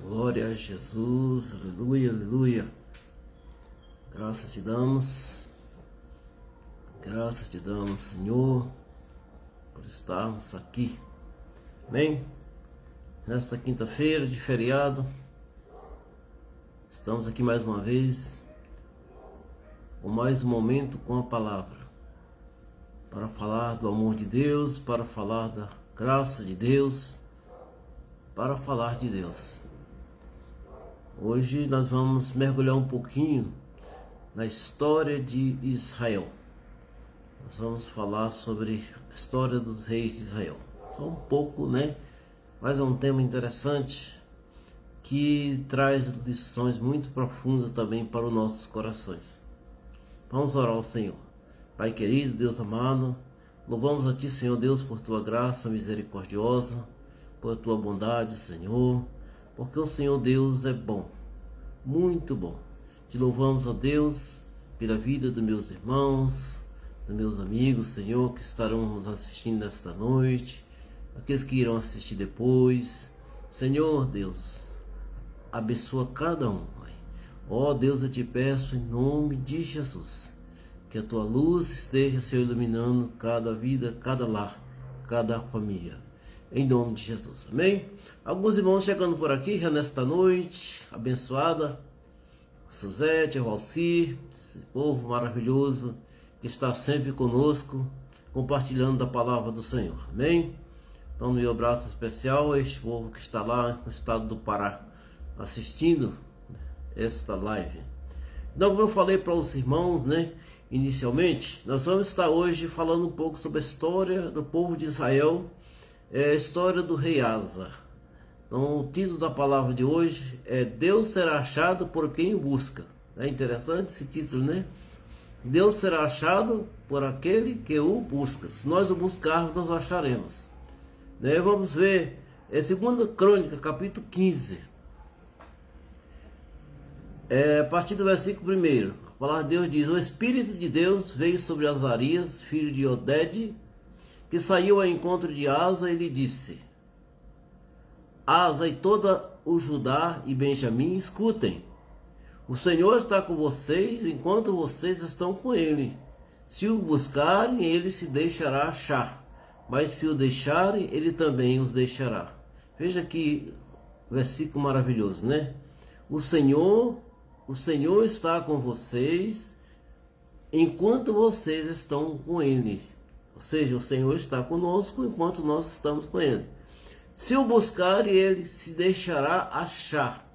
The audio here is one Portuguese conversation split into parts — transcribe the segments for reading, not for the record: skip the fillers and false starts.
Glória a Jesus, aleluia, aleluia. Graças te damos, Senhor, por estarmos aqui. Amém? Nesta quinta-feira de feriado, estamos aqui mais uma vez, com mais um momento com a palavra, para falar do amor de Deus, para falar da graça de Deus, para falar de Deus. Hoje nós vamos mergulhar um pouquinho na história de Israel. Nós vamos falar sobre a história dos reis de Israel. Só um pouco, né? Mas é um tema interessante que traz lições muito profundas também para os nossos corações. Vamos orar ao Senhor. Pai querido, Deus amado, louvamos a Ti, Senhor Deus, por Tua graça misericordiosa, por Tua bondade, Senhor, porque o Senhor Deus é bom, muito bom. Te louvamos, ó Deus, pela vida dos meus irmãos, dos meus amigos, Senhor, que estarão nos assistindo nesta noite, aqueles que irão assistir depois. Senhor Deus, abençoa cada um, Pai. Ó Deus, eu te peço em nome de Jesus, que a Tua luz esteja, Senhor, iluminando cada vida, cada lar, cada família. Em nome de Jesus, amém? Alguns irmãos chegando por aqui já nesta noite abençoada, a Suzete, a Valcir, esse povo maravilhoso que está sempre conosco, compartilhando da palavra do Senhor, amém? Então, meu abraço especial a este povo que está lá no estado do Pará, assistindo esta live. Então, como eu falei para os irmãos, né, inicialmente, nós vamos estar hoje falando um pouco sobre a história do povo de Israel, a história do rei Asa. Então, o título da palavra de hoje é Deus será achado por quem o busca. É interessante esse título, né? Deus será achado por aquele que o busca. Se nós o buscarmos, nós o acharemos. Né? Vamos ver, é 2 Crônica, capítulo 15. A partir do versículo 1, a palavra de Deus diz: O Espírito de Deus veio sobre Azarias, filho de Oded, que saiu ao encontro de Asa e lhe disse: Asa e toda o Judá e Benjamim, escutem. O Senhor está com vocês enquanto vocês estão com ele. Se o buscarem, ele se deixará achar. Mas se o deixarem, ele também os deixará. Veja que versículo maravilhoso, né? O Senhor está com vocês enquanto vocês estão com ele. Ou seja, o Senhor está conosco enquanto nós estamos com ele. Se o buscarem, ele se deixará achar.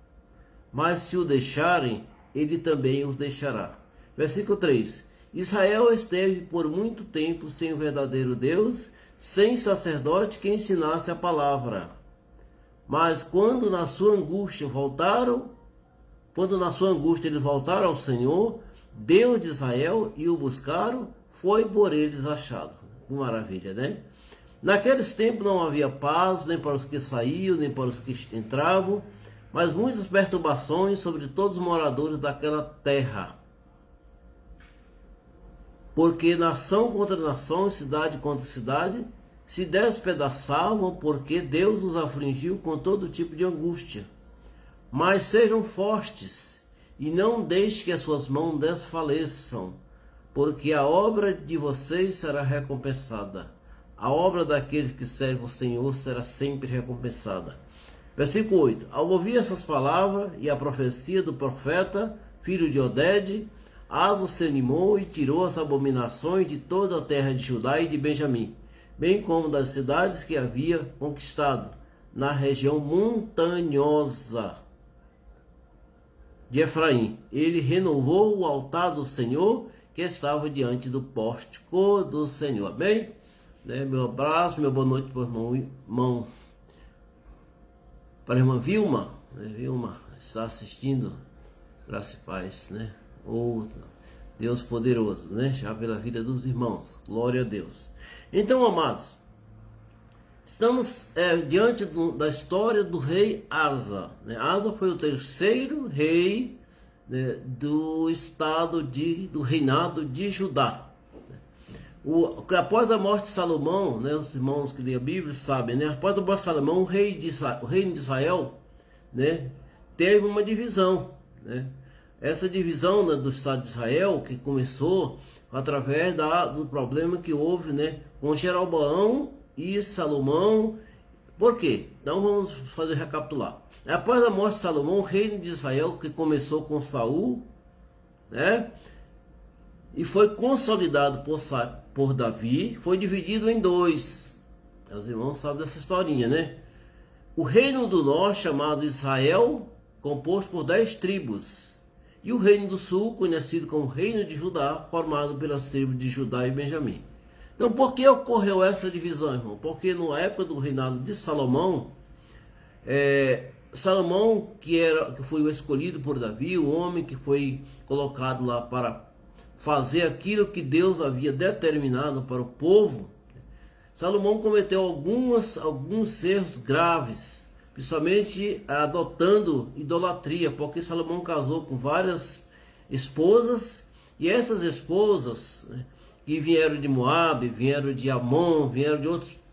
Mas se o deixarem, ele também os deixará. Versículo 3. Israel esteve por muito tempo sem o verdadeiro Deus, sem sacerdote que ensinasse a palavra. Mas quando na sua angústia eles voltaram ao Senhor, Deus de Israel, e o buscaram, foi por eles achado. Que maravilha, né? Naqueles tempos não havia paz, nem para os que saíam, nem para os que entravam, mas muitas perturbações sobre todos os moradores daquela terra. Porque nação contra nação, cidade contra cidade, se despedaçavam, porque Deus os afligiu com todo tipo de angústia. Mas sejam fortes, e não deixem que as suas mãos desfaleçam, porque a obra de vocês será recompensada. A obra daqueles que servem o Senhor será sempre recompensada. Versículo 8. Ao ouvir essas palavras e a profecia do profeta, filho de Oded, Asa se animou e tirou as abominações de toda a terra de Judá e de Benjamim, bem como das cidades que havia conquistado, na região montanhosa de Efraim. Ele renovou o altar do Senhor, que estava diante do pórtico do Senhor. Amém? Né? Meu abraço, meu boa noite para o irmão, para a irmã Vilma, né? Vilma está assistindo, graça e paz, né? Deus poderoso, né? Já pela vida dos irmãos, glória a Deus. Então, amados, estamos diante da história do rei Asa, né? Asa foi o terceiro rei, né, do estado do reinado de Judá. Após a morte de Salomão, né, os irmãos que lêem a Bíblia sabem, né, após a morte de Salomão, o reino de Israel né, teve uma divisão, né? Essa divisão, né, do Estado de Israel, que começou através do problema que houve, né, com Jeroboão e Salomão. Por quê? Então vamos fazer recapitular. Após a morte de Salomão, o reino de Israel, que começou com Saul, né, e foi consolidado por Davi, foi dividido em dois. Os irmãos sabem dessa historinha, né? O reino do norte, chamado Israel, composto por 10 tribos. E o reino do sul, conhecido como Reino de Judá, formado pelas tribos de Judá e Benjamim. Então, por que ocorreu essa divisão, irmão? Porque na época do reinado de Salomão, Salomão, que foi o escolhido por Davi, o homem que foi colocado lá para fazer aquilo que Deus havia determinado para o povo, Salomão cometeu alguns erros graves, principalmente adotando idolatria, porque Salomão casou com várias esposas, e essas esposas, né, que vieram de Moabe, vieram de Amon, vieram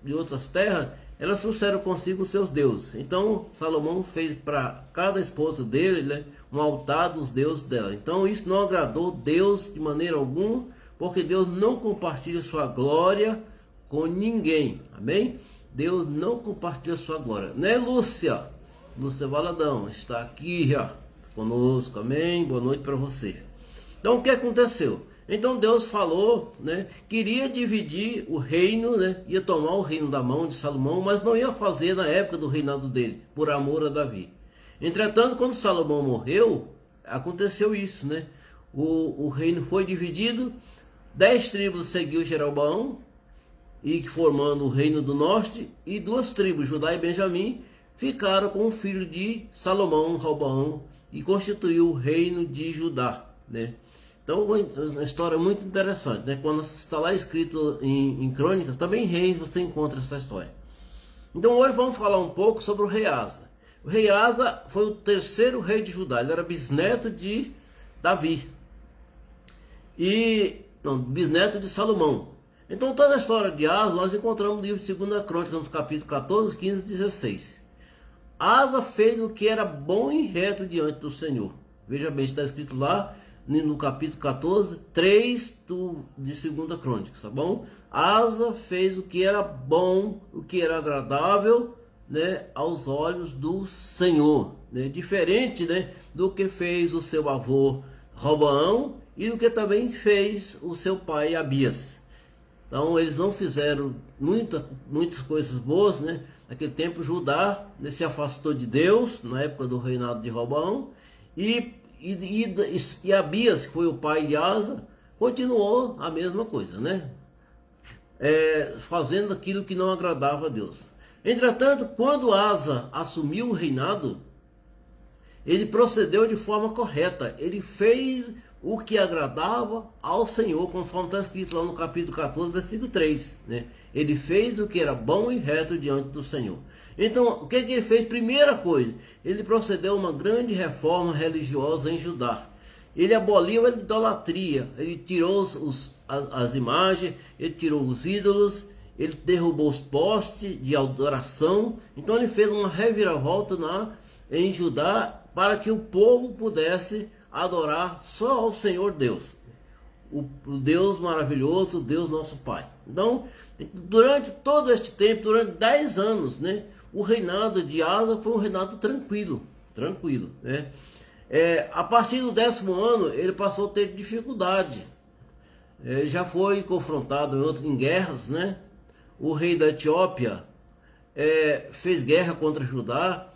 de outras terras, elas trouxeram consigo os seus deuses. Então Salomão fez para cada esposa dele, né, um altar dos deuses dela. Então isso não agradou Deus de maneira alguma, porque Deus não compartilha sua glória com ninguém. Amém? Deus não compartilha sua glória, né, Lúcia? Lúcia Valadão está aqui já conosco. Amém? Boa noite para você. Então o que aconteceu? Então Deus falou, né, queria dividir o reino, né, ia tomar o reino da mão de Salomão, mas não ia fazer na época do reinado dele, por amor a Davi. Entretanto, quando Salomão morreu, aconteceu isso, né? O reino foi dividido, 10 tribos seguiu Jeroboão, e formando o reino do norte, e 2 tribos, Judá e Benjamim, ficaram com o filho de Salomão, Roboão, e constituiu o reino de Judá, né? Então, uma história muito interessante, né? Quando está lá escrito em Crônicas, também em Reis você encontra essa história. Então hoje vamos falar um pouco sobre o rei Asa. O rei Asa foi o 3º rei de Judá, ele era bisneto de Davi, bisneto de Salomão. Então toda a história de Asa nós encontramos no livro de 2 Crônicas, no capítulo 14, 15 e 16. Asa fez o que era bom e reto diante do Senhor. Veja bem, está escrito lá no capítulo 14, 3 de 2 Crônicas, tá bom? Asa fez o que era bom, o que era agradável, né, aos olhos do Senhor, né? Diferente, né, do que fez o seu avô Roboão e do que também fez o seu pai Abias. Então eles não fizeram muitas coisas boas, né? Naquele tempo Judá, né, se afastou de Deus na época do reinado de Roboão, e Abias, que foi o pai de Asa, continuou a mesma coisa, né? Fazendo aquilo que não agradava a Deus. Entretanto, quando Asa assumiu o reinado, ele procedeu de forma correta. Ele fez o que agradava ao Senhor, conforme está escrito lá no capítulo 14, versículo 3, né? Ele fez o que era bom e reto diante do Senhor. Então, o que ele fez? Primeira coisa, ele procedeu a uma grande reforma religiosa em Judá. Ele aboliu a idolatria, ele tirou as imagens, ele tirou os ídolos, ele derrubou os postes de adoração. Então ele fez uma reviravolta em Judá para que o povo pudesse adorar só ao Senhor Deus, o Deus maravilhoso, o Deus nosso Pai. Então, durante todo este tempo, durante 10 anos, né, o reinado de Asa foi um reinado tranquilo, né? A partir do 10º ano, ele passou a ter dificuldade. Já foi confrontado em guerras, né? O rei da Etiópia fez guerra contra Judá,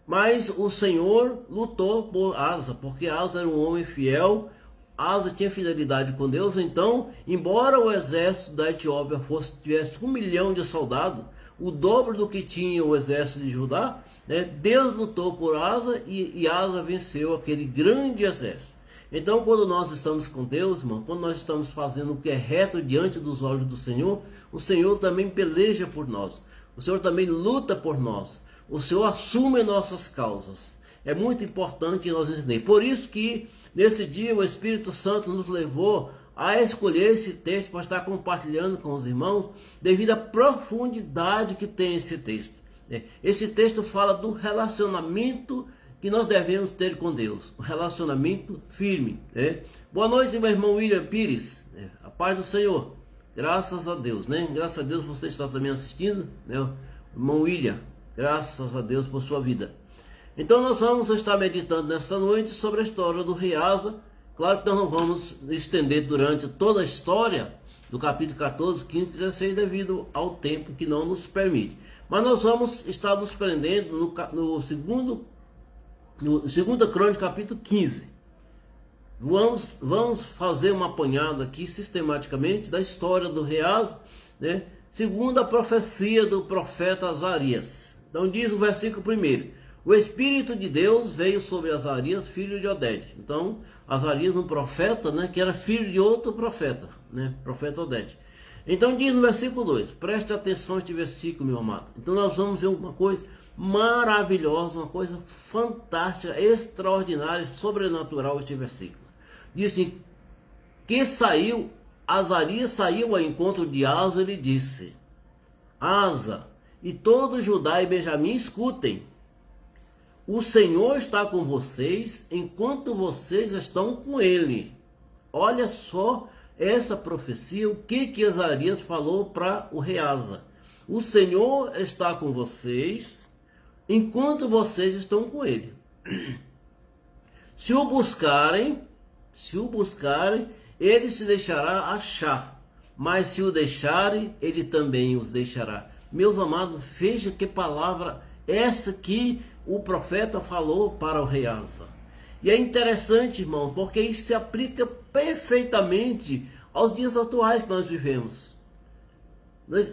mas o Senhor lutou por Asa, porque Asa era um homem fiel, Asa tinha fidelidade com Deus. Então, embora o exército da Etiópia tivesse 1 milhão de soldados, o dobro do que tinha o exército de Judá, né, Deus lutou por Asa e Asa venceu aquele grande exército. Então, quando nós estamos com Deus, irmão, quando nós estamos fazendo o que é reto diante dos olhos do Senhor, o Senhor também peleja por nós, o Senhor também luta por nós, o Senhor assume nossas causas. É muito importante nós entender. Por isso que nesse dia o Espírito Santo nos levou a escolher esse texto para estar compartilhando com os irmãos, devido à profundidade que tem esse texto. Esse texto fala do relacionamento que nós devemos ter com Deus, um relacionamento firme. Boa noite, meu irmão William Pires, a paz do Senhor, graças a Deus, graças a Deus você está também assistindo, irmão William, graças a Deus por sua vida. Então nós vamos estar meditando nesta noite sobre a história do rei Asa. Claro que nós não vamos estender durante toda a história do capítulo 14, 15 e 16 devido ao tempo que não nos permite. Mas nós vamos estar nos prendendo no segunda Crônica, capítulo 15. Vamos fazer uma apanhada aqui sistematicamente da história do rei Asa, segundo a profecia do profeta Azarias. Então diz o versículo 1: o Espírito de Deus veio sobre Azarias, filho de Oded. Então, Azarias, um profeta, que era filho de outro profeta, profeta Oded. Então diz no versículo 2, preste atenção a este versículo, meu amado. Então nós vamos ver uma coisa maravilhosa, uma coisa fantástica, extraordinária, sobrenatural este versículo. Diz assim, Azarias saiu ao encontro de Asa e lhe disse, Asa e todo Judá e Benjamim escutem, o Senhor está com vocês enquanto vocês estão com ele. Olha só essa profecia, o que Azarias falou para o rei Asa. O Senhor está com vocês enquanto vocês estão com ele. Se o buscarem, ele se deixará achar. Mas se o deixarem, ele também os deixará. Meus amados, veja que palavra essa que o profeta falou para o rei Asa. E é interessante, irmão, porque isso se aplica perfeitamente aos dias atuais que nós vivemos.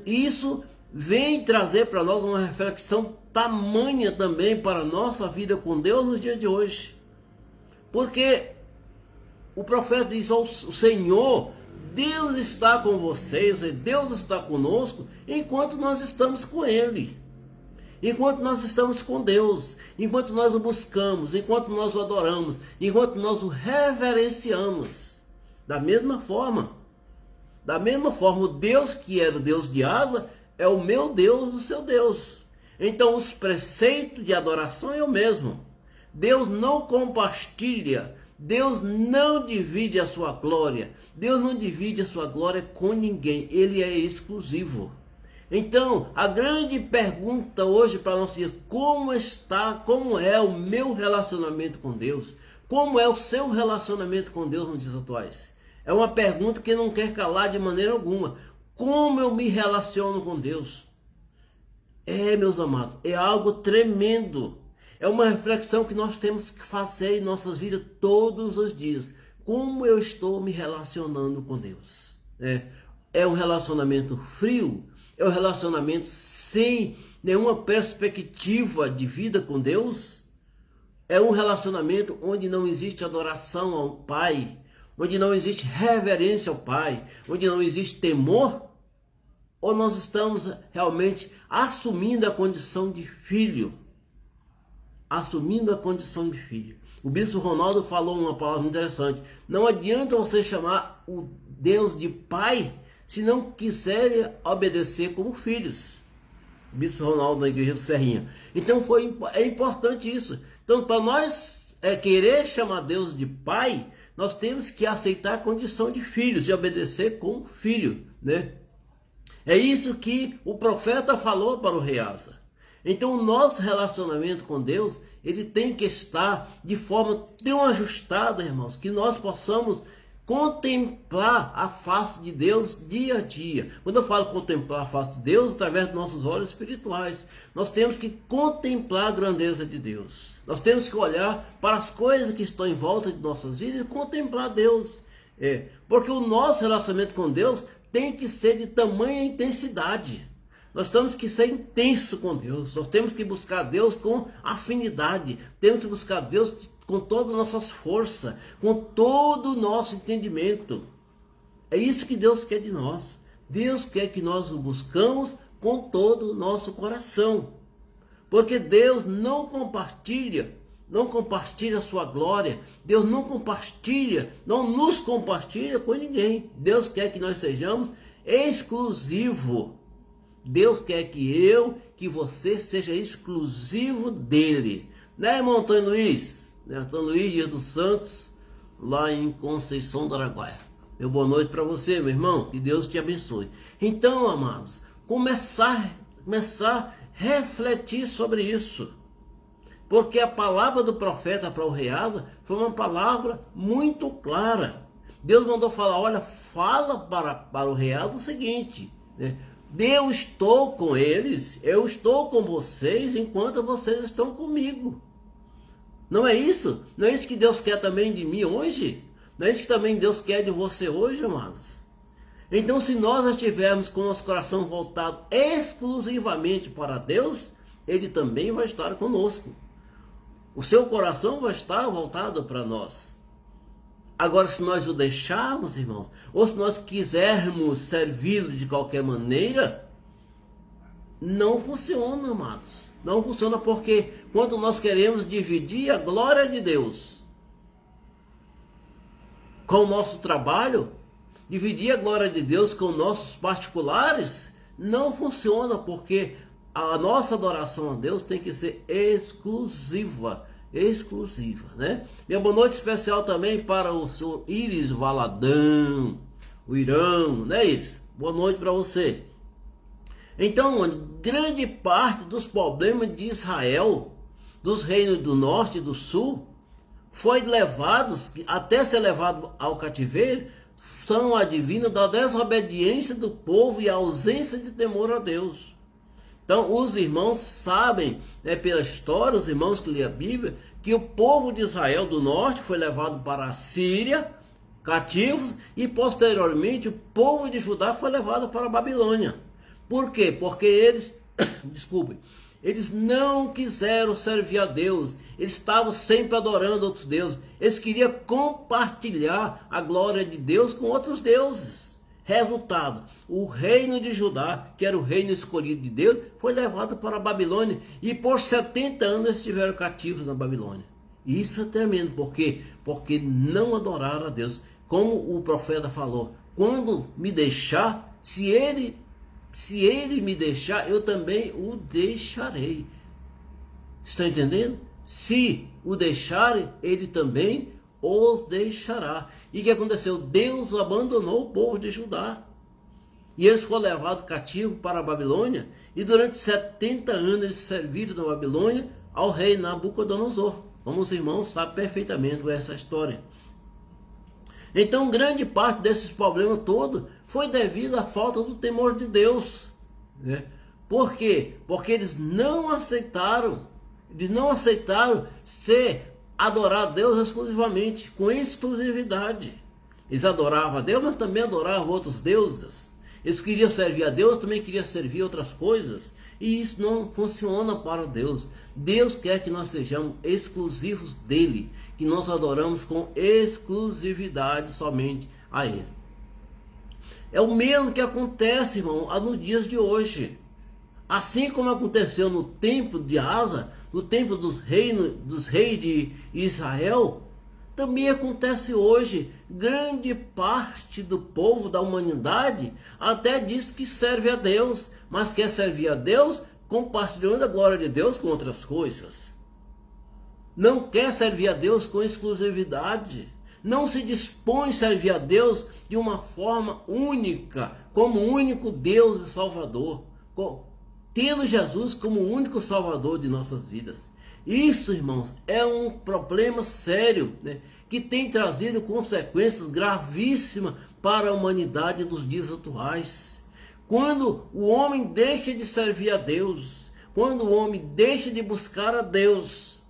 Isso vem trazer para nós uma reflexão tamanha também para a nossa vida com Deus nos dias de hoje. Porque o profeta diz, o Senhor, Deus está com vocês, Deus está conosco, enquanto nós estamos com Ele. Enquanto nós estamos com Deus, enquanto nós o buscamos, enquanto nós o adoramos, enquanto nós o reverenciamos. Da mesma forma, o Deus que era o Deus de Asa é o meu Deus, o seu Deus. Então os preceitos de adoração é o mesmo. Deus não compartilha, Deus não divide a sua glória, Deus não divide a sua glória com ninguém, Ele é exclusivo. Então, a grande pergunta hoje para nós é como é o meu relacionamento com Deus? Como é o seu relacionamento com Deus nos dias atuais? É uma pergunta que não quer calar de maneira alguma. Como eu me relaciono com Deus? Meus amados, é algo tremendo. É uma reflexão que nós temos que fazer em nossas vidas todos os dias. Como eu estou me relacionando com Deus? É um relacionamento frio? É um relacionamento sem nenhuma perspectiva de vida com Deus? É um relacionamento onde não existe adoração ao Pai, onde não existe reverência ao Pai, onde não existe temor? Ou nós estamos realmente assumindo a condição de filho? Assumindo a condição de filho. O bispo Ronaldo falou uma palavra interessante. Não adianta você chamar o Deus de Pai se não quiserem obedecer como filhos. Bispo Ronaldo da igreja do Serrinha. Então é importante isso. Então para nós querer chamar Deus de Pai, nós temos que aceitar a condição de filhos, de obedecer como filho, É isso que o profeta falou para o rei Asa. Então o nosso relacionamento com Deus, ele tem que estar de forma tão ajustada, irmãos, que nós possamos contemplar a face de Deus dia a dia. Quando eu falo contemplar a face de Deus, através dos nossos olhos espirituais, nós temos que contemplar a grandeza de Deus. Nós temos que olhar para as coisas que estão em volta de nossas vidas e contemplar Deus. Porque o nosso relacionamento com Deus tem que ser de tamanha intensidade. Nós temos que ser intenso com Deus. Nós temos que buscar Deus com afinidade. Temos que buscar Deus com todas as nossas forças, com todo o nosso entendimento. É isso que Deus quer de nós. Deus quer que nós o buscamos com todo o nosso coração. Porque Deus não compartilha a sua glória. Deus não nos compartilha com ninguém. Deus quer que nós sejamos exclusivos. Deus quer que você seja exclusivo dele. Né, irmão Antônio Luiz? Né, Antônio Luiz Dias dos Santos, lá em Conceição do Araguaia. Meu boa noite para você, meu irmão. Que Deus te abençoe. Então, amados, começar a refletir sobre isso. Porque a palavra do profeta para o rei Asa foi uma palavra muito clara. Deus mandou falar, olha, fala para o rei Asa o seguinte, né? Eu estou com eles, eu estou com vocês enquanto vocês estão comigo. Não é isso? Não é isso que Deus quer também de mim hoje? Não é isso que também Deus quer de você hoje, amados? Então, se nós estivermos com o nosso coração voltado exclusivamente para Deus, Ele também vai estar conosco. O seu coração vai estar voltado para nós. Agora, se nós o deixarmos, irmãos, ou se nós quisermos servi-lo de qualquer maneira, não funciona, amados. Não funciona porque quando nós queremos dividir a glória de Deus com o nosso trabalho, dividir a glória de Deus com nossos particulares, não funciona, porque a nossa adoração a Deus tem que ser exclusiva, né? Minha boa noite especial também para o seu Iris Valadão, o Irão, né, Iris? Boa noite para você. Então, grande parte dos problemas de Israel, dos reinos do norte e do sul, foi levados, até ser levado ao cativeiro, são advindos da desobediência do povo e a ausência de temor a Deus. Então, os irmãos sabem, né, pela história, os irmãos que lêem a Bíblia, que o povo de Israel do norte foi levado para a Síria, cativos, e posteriormente o povo de Judá foi levado para a Babilônia. Por quê? Porque eles, desculpem, eles não quiseram servir a Deus, eles estavam sempre adorando outros deuses, eles queriam compartilhar a glória de Deus com outros deuses. Resultado, o reino de Judá, que era o reino escolhido de Deus, foi levado para a Babilônia, e por 70 anos eles estiveram cativos na Babilônia. E isso é tremendo, por quê? Porque não adoraram a Deus. Como o profeta falou, quando me deixar, se ele me deixar, eu também o deixarei. Estão entendendo? Se o deixarem, ele também os deixará. E o que aconteceu? Deus abandonou o povo de Judá. E eles foram levados cativos para a Babilônia. E durante 70 anos eles serviram na Babilônia ao rei Nabucodonosor. Como os irmãos sabem perfeitamente essa história. Então, grande parte desses problemas todos foi devido à falta do temor de Deus, né? Por quê? Porque eles não aceitaram ser adorar a Deus exclusivamente, com exclusividade. Eles adoravam a Deus, mas também adoravam outros deuses. Eles queriam servir a Deus, também queriam servir outras coisas. E isso não funciona para Deus. Deus quer que nós sejamos exclusivos dele, que nós adoramos com exclusividade somente a ele. É o mesmo que acontece, irmão, nos dias de hoje. Assim como aconteceu no tempo de Asa, no tempo dos reis de Israel, também acontece hoje. Grande parte do povo da humanidade até diz que serve a Deus, mas quer servir a Deus compartilhando a glória de Deus com outras coisas. Não quer servir a Deus com exclusividade. Não se dispõe a servir a Deus de uma forma única, como o único Deus e Salvador, tendo Jesus como o único Salvador de nossas vidas. Isso, irmãos, é um problema sério, né, que tem trazido consequências gravíssimas para a humanidade dos dias atuais. Quando o homem deixa de servir a Deus, quando o homem deixa de buscar a Deus,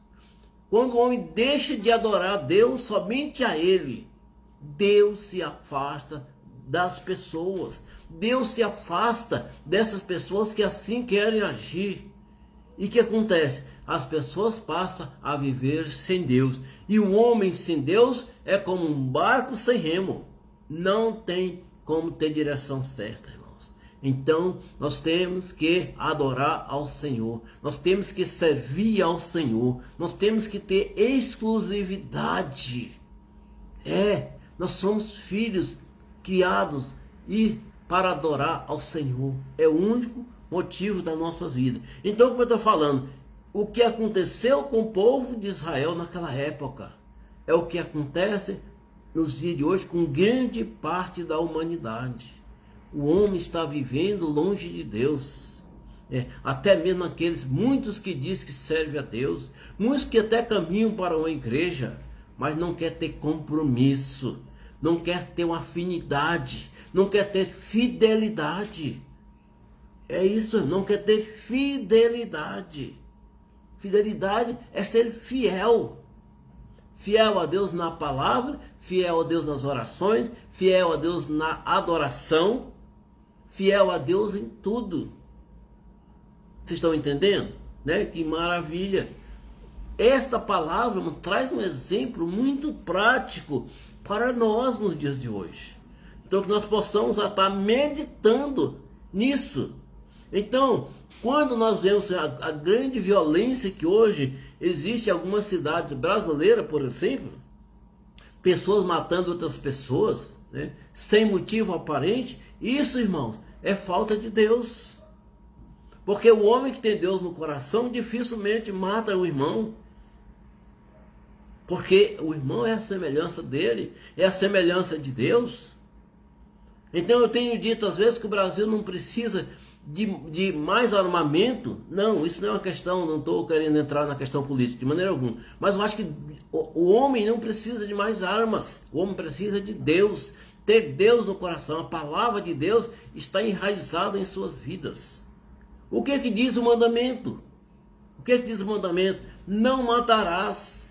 quando o homem deixa de adorar a Deus, somente a Ele, Deus se afasta das pessoas. Deus se afasta dessas pessoas que assim querem agir. E o que acontece? As pessoas passam a viver sem Deus. E o homem sem Deus é como um barco sem remo. Não tem como ter direção certa, irmãos. Então, nós temos que adorar ao Senhor. Nós temos que servir ao Senhor. Nós temos que ter exclusividade. Nós somos filhos criados para adorar ao Senhor. É o único motivo das nossas vidas. Então, como eu estou falando, o que aconteceu com o povo de Israel naquela época é o que acontece nos dias de hoje com grande parte da humanidade. O homem está vivendo longe de Deus. Até mesmo aqueles, muitos que dizem que servem a Deus, muitos que até caminham para uma igreja, mas não quer ter compromisso, não quer ter uma afinidade, não quer ter fidelidade. É isso, não quer ter fidelidade. Fidelidade é ser fiel. Fiel a Deus na palavra, fiel a Deus nas orações, fiel a Deus na adoração, fiel a Deus em tudo. Vocês estão entendendo? Né? Que maravilha! Esta palavra traz um exemplo muito prático para nós nos dias de hoje. Então que nós possamos estar meditando nisso. Então, quando nós vemos a grande violência que hoje existe em algumas cidades brasileiras, por exemplo, pessoas matando outras pessoas, né, sem motivo aparente, isso, irmãos, é falta de Deus. Porque o homem que tem Deus no coração dificilmente mata o irmão. Porque o irmão é a semelhança dele, é a semelhança de Deus. Então eu tenho dito às vezes que o Brasil não precisa de mais armamento. Não, isso não é uma questão, não estou querendo entrar na questão política de maneira alguma. Mas eu acho que o homem não precisa de mais armas. O homem precisa de Deus. Ter Deus no coração. A palavra de Deus está enraizada em suas vidas. O que diz o mandamento? O que diz o mandamento? Não matarás.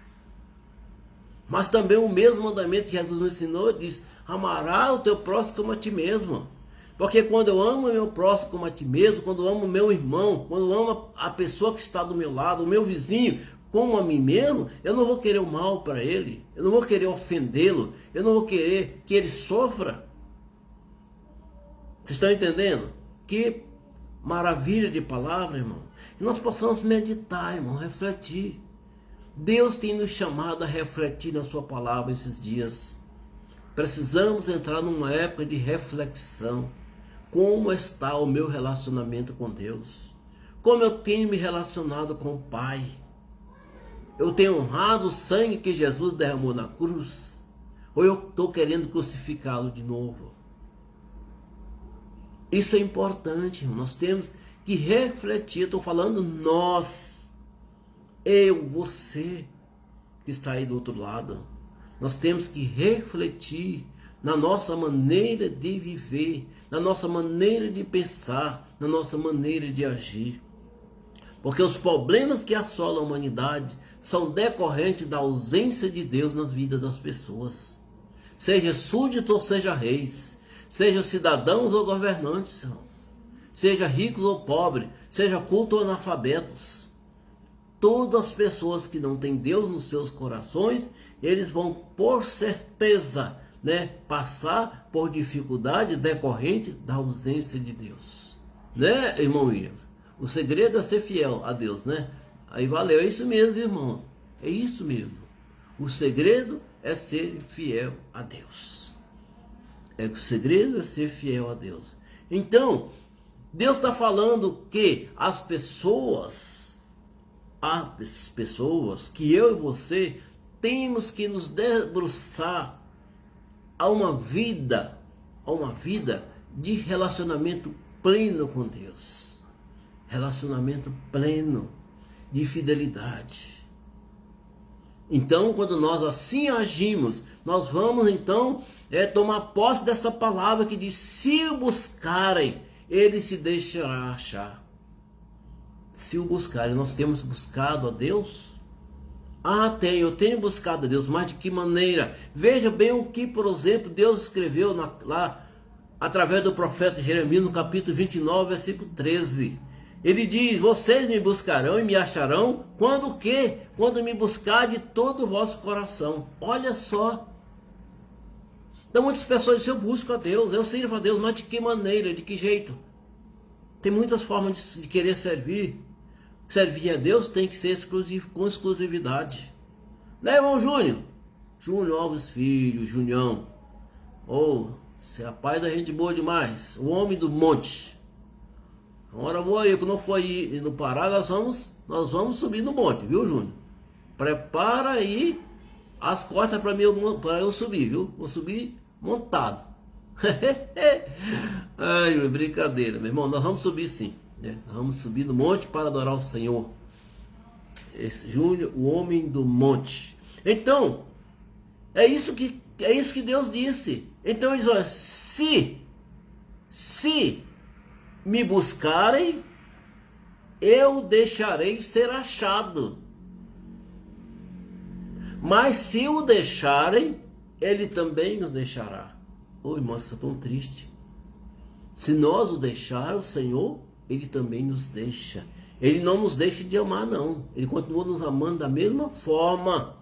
Mas também o mesmo mandamento que Jesus ensinou diz: amará o teu próximo como a ti mesmo. Porque quando eu amo o meu próximo como a ti mesmo, quando eu amo o meu irmão, quando eu amo a pessoa que está do meu lado, o meu vizinho, como a mim mesmo, eu não vou querer o mal para ele, eu não vou querer ofendê-lo, eu não vou querer que ele sofra. Vocês estão entendendo? Que maravilha de palavra, irmão. Que nós possamos meditar, irmão, refletir. Deus tem nos chamado a refletir na sua palavra esses dias. Precisamos entrar numa época de reflexão. Como está o meu relacionamento com Deus? Como eu tenho me relacionado com o Pai? Eu tenho honrado o sangue que Jesus derramou na cruz? Ou eu estou querendo crucificá-lo de novo? Isso é importante, irmão. Nós temos que refletir. Estou falando nós. Eu, você, que está aí do outro lado. Nós temos que refletir na nossa maneira de viver, na nossa maneira de pensar, na nossa maneira de agir. Porque os problemas que assolam a humanidade são decorrentes da ausência de Deus nas vidas das pessoas. Seja súditos ou seja reis, seja cidadãos ou governantes, seja ricos ou pobres, seja cultos ou analfabetos. Todas as pessoas que não têm Deus nos seus corações, eles vão, por certeza, passar por dificuldade decorrente da ausência de Deus. Né, irmão William? O segredo é ser fiel a Deus, né? Aí valeu, é isso mesmo, irmão. É isso mesmo. O segredo é ser fiel a Deus. O segredo é ser fiel a Deus. Então, Deus está falando que as pessoas que eu e você temos que nos debruçar a uma vida de relacionamento pleno com Deus. Relacionamento pleno de fidelidade. Então, quando nós assim agimos, nós vamos então tomar posse dessa palavra que diz: se o buscarem, ele se deixará achar. Se o buscarem, nós temos buscado a Deus? Eu tenho buscado a Deus, mas de que maneira? Veja bem o que, por exemplo, Deus escreveu lá, através do profeta Jeremias, no capítulo 29, versículo 13. Ele diz: vocês me buscarão e me acharão, quando o quê? Quando me buscar de todo o vosso coração. Olha só. Então muitas pessoas dizem: eu busco a Deus, eu sirvo a Deus, mas de que maneira, de que jeito? Tem muitas formas de querer servir. Servir a Deus tem que ser com exclusividade. Né, irmão Júnior? Júnior Alves Filho, Junião. Você é rapaz da gente boa demais. O homem do monte. Uma hora vou aí, quando for ir no Pará, nós vamos subir no monte, viu, Júnior? Prepara aí as costas para eu subir, viu? Vou subir montado. Ai, brincadeira, meu irmão. Nós vamos subir sim, né? Nós vamos subir no monte para adorar o Senhor. Esse Júnior, o homem do monte. Então, é isso que Deus disse. Então ele diz, olha, se me buscarem, eu deixarei ser achado. Mas se o deixarem, ele também nos deixará. Ô, irmão, você está tão triste. Se nós o deixar, o Senhor, ele também nos deixa. Ele não nos deixa de amar, não. Ele continua nos amando da mesma forma.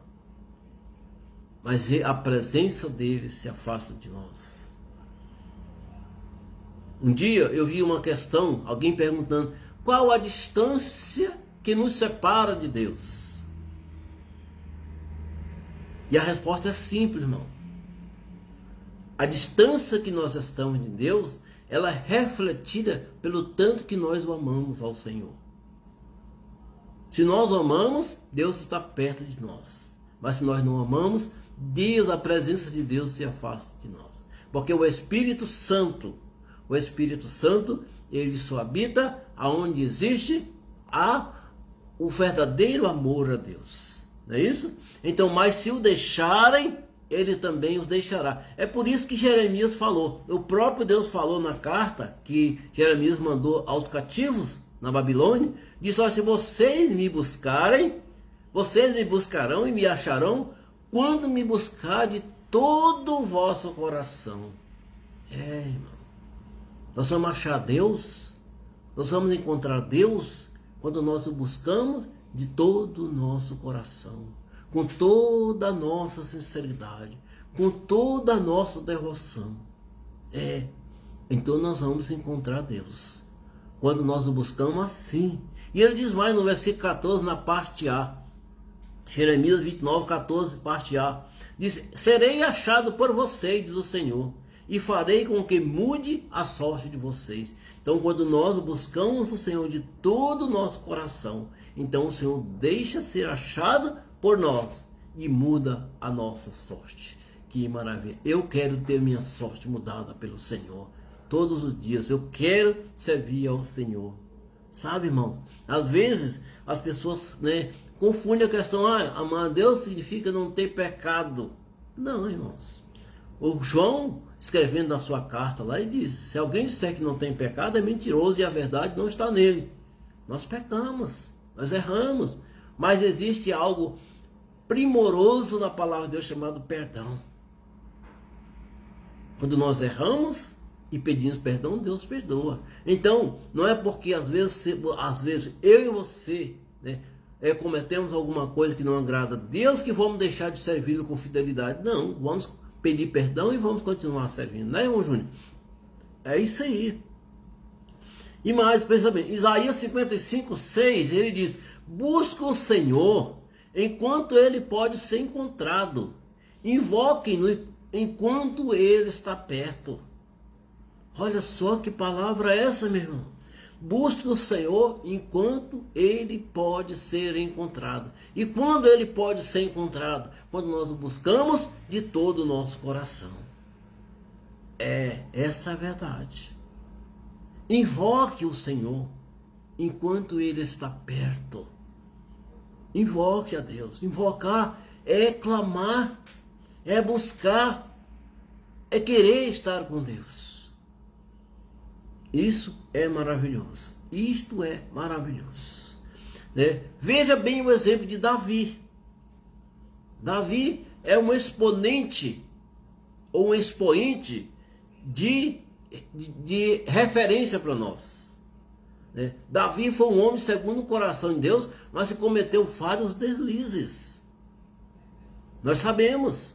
Mas a presença dele se afasta de nós. Um dia eu vi uma questão, alguém perguntando, qual a distância que nos separa de Deus? E a resposta é simples, irmão. A distância que nós estamos de Deus, ela é refletida pelo tanto que nós o amamos ao Senhor. Se nós o amamos, Deus está perto de nós. Mas se nós não amamos, a presença de Deus se afasta de nós. Porque o Espírito Santo, ele só habita aonde existe o verdadeiro amor a Deus. Não é isso? Então, mas se o deixarem, ele também os deixará. É por isso que Jeremias falou. O próprio Deus falou na carta que Jeremias mandou aos cativos na Babilônia. Disse, olha, se vocês me buscarem, vocês me buscarão e me acharão quando me buscar de todo o vosso coração. Irmão. Nós vamos achar Deus, nós vamos encontrar Deus quando nós o buscamos de todo o nosso coração, com toda a nossa sinceridade, com toda a nossa devoção. Então nós vamos encontrar Deus quando nós o buscamos assim. E ele diz mais no versículo 14, na parte A, Jeremias 29, 14, parte A, diz, serei achado por vocês, diz o Senhor, e farei com que mude a sorte de vocês. Então, quando nós buscamos o Senhor de todo o nosso coração, então o Senhor deixa ser achado por nós e muda a nossa sorte. Que maravilha! Eu quero ter minha sorte mudada pelo Senhor todos os dias. Eu quero servir ao Senhor. Sabe, irmãos? Às vezes as pessoas, confundem a questão, amar a Deus significa não ter pecado. Não, irmãos. O João, escrevendo na sua carta lá, ele diz, se alguém disser que não tem pecado, é mentiroso e a verdade não está nele. Nós pecamos, nós erramos, mas existe algo primoroso na palavra de Deus chamado perdão. Quando nós erramos e pedimos perdão, Deus perdoa. Então, não é porque às vezes eu e você, cometemos alguma coisa que não agrada a Deus que vamos deixar de servi-lo com fidelidade. Não, vamos pedir perdão e vamos continuar servindo, né, irmão Júnior? É isso aí. E mais, pensa bem, Isaías 55, 6, ele diz, busca o Senhor enquanto ele pode ser encontrado, invoquem-no enquanto ele está perto. Olha só que palavra é essa, meu irmão. Busque o Senhor enquanto ele pode ser encontrado. E quando ele pode ser encontrado? Quando nós o buscamos de todo o nosso coração. Essa é a verdade. Invoque o Senhor enquanto ele está perto. Invoque a Deus. Invocar é clamar, é buscar, é querer estar com Deus. Isso é maravilhoso. Isto é maravilhoso. Veja bem o exemplo de Davi. Davi é um exponente ou um expoente de referência para nós. Davi foi um homem segundo o coração de Deus, mas que cometeu vários deslizes. Nós sabemos.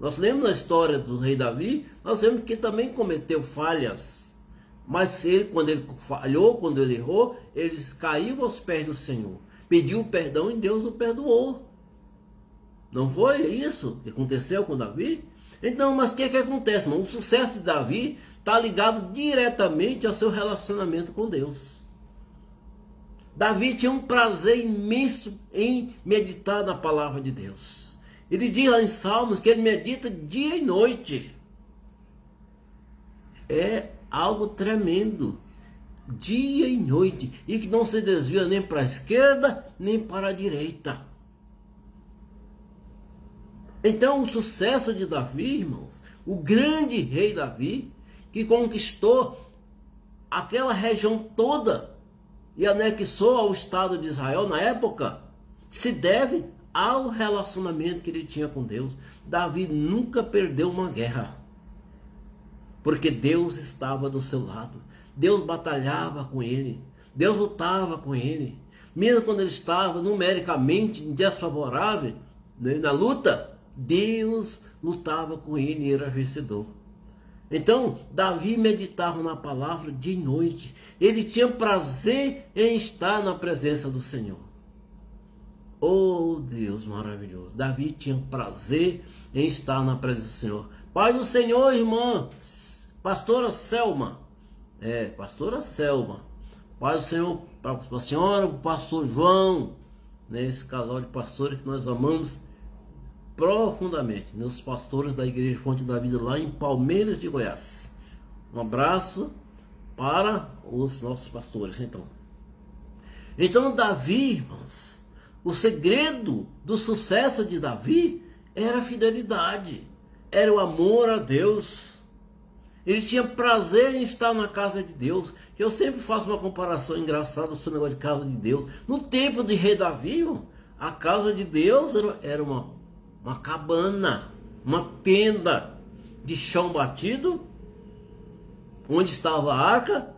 Nós lemos na história do rei Davi, nós vemos que também cometeu falhas. Mas quando ele falhou, quando ele errou, ele caiu aos pés do Senhor. Pediu perdão e Deus o perdoou. Não foi isso que aconteceu com Davi? Então, mas o que acontece, irmão? O sucesso de Davi está ligado diretamente ao seu relacionamento com Deus. Davi tinha um prazer imenso em meditar na palavra de Deus. Ele diz lá em Salmos que ele medita dia e noite. É algo tremendo. Dia e noite. E que não se desvia nem para a esquerda, nem para a direita. Então o sucesso de Davi, irmãos, o grande rei Davi, que conquistou aquela região toda e anexou ao Estado de Israel na época, se deve ao relacionamento que ele tinha com Deus. Davi nunca perdeu uma guerra, porque Deus estava do seu lado. Deus batalhava com ele, Deus lutava com ele. Mesmo quando ele estava numericamente desfavorável, né, na luta, Deus lutava com ele e era vencedor. Então, Davi meditava na palavra de noite. Ele tinha prazer em estar na presença do Senhor. Oh, Deus maravilhoso. Davi tinha prazer em estar na presença do Senhor. Pai do Senhor, irmã, pastora Selma. Pastora Selma. Pai do Senhor, para a senhora, o pastor João, né, esse casal de pastores que nós amamos profundamente, meus pastores da Igreja Fonte da Vida lá em Palmeiras de Goiás. Um abraço para os nossos pastores. Então Davi, irmãos, o segredo do sucesso de Davi era a fidelidade, era o amor a Deus. Ele tinha prazer em estar na casa de Deus. Eu sempre faço uma comparação engraçada sobre o negócio de casa de Deus. No tempo de rei Davi, irmão, a casa de Deus era uma cabana, uma tenda de chão batido, onde estava a arca.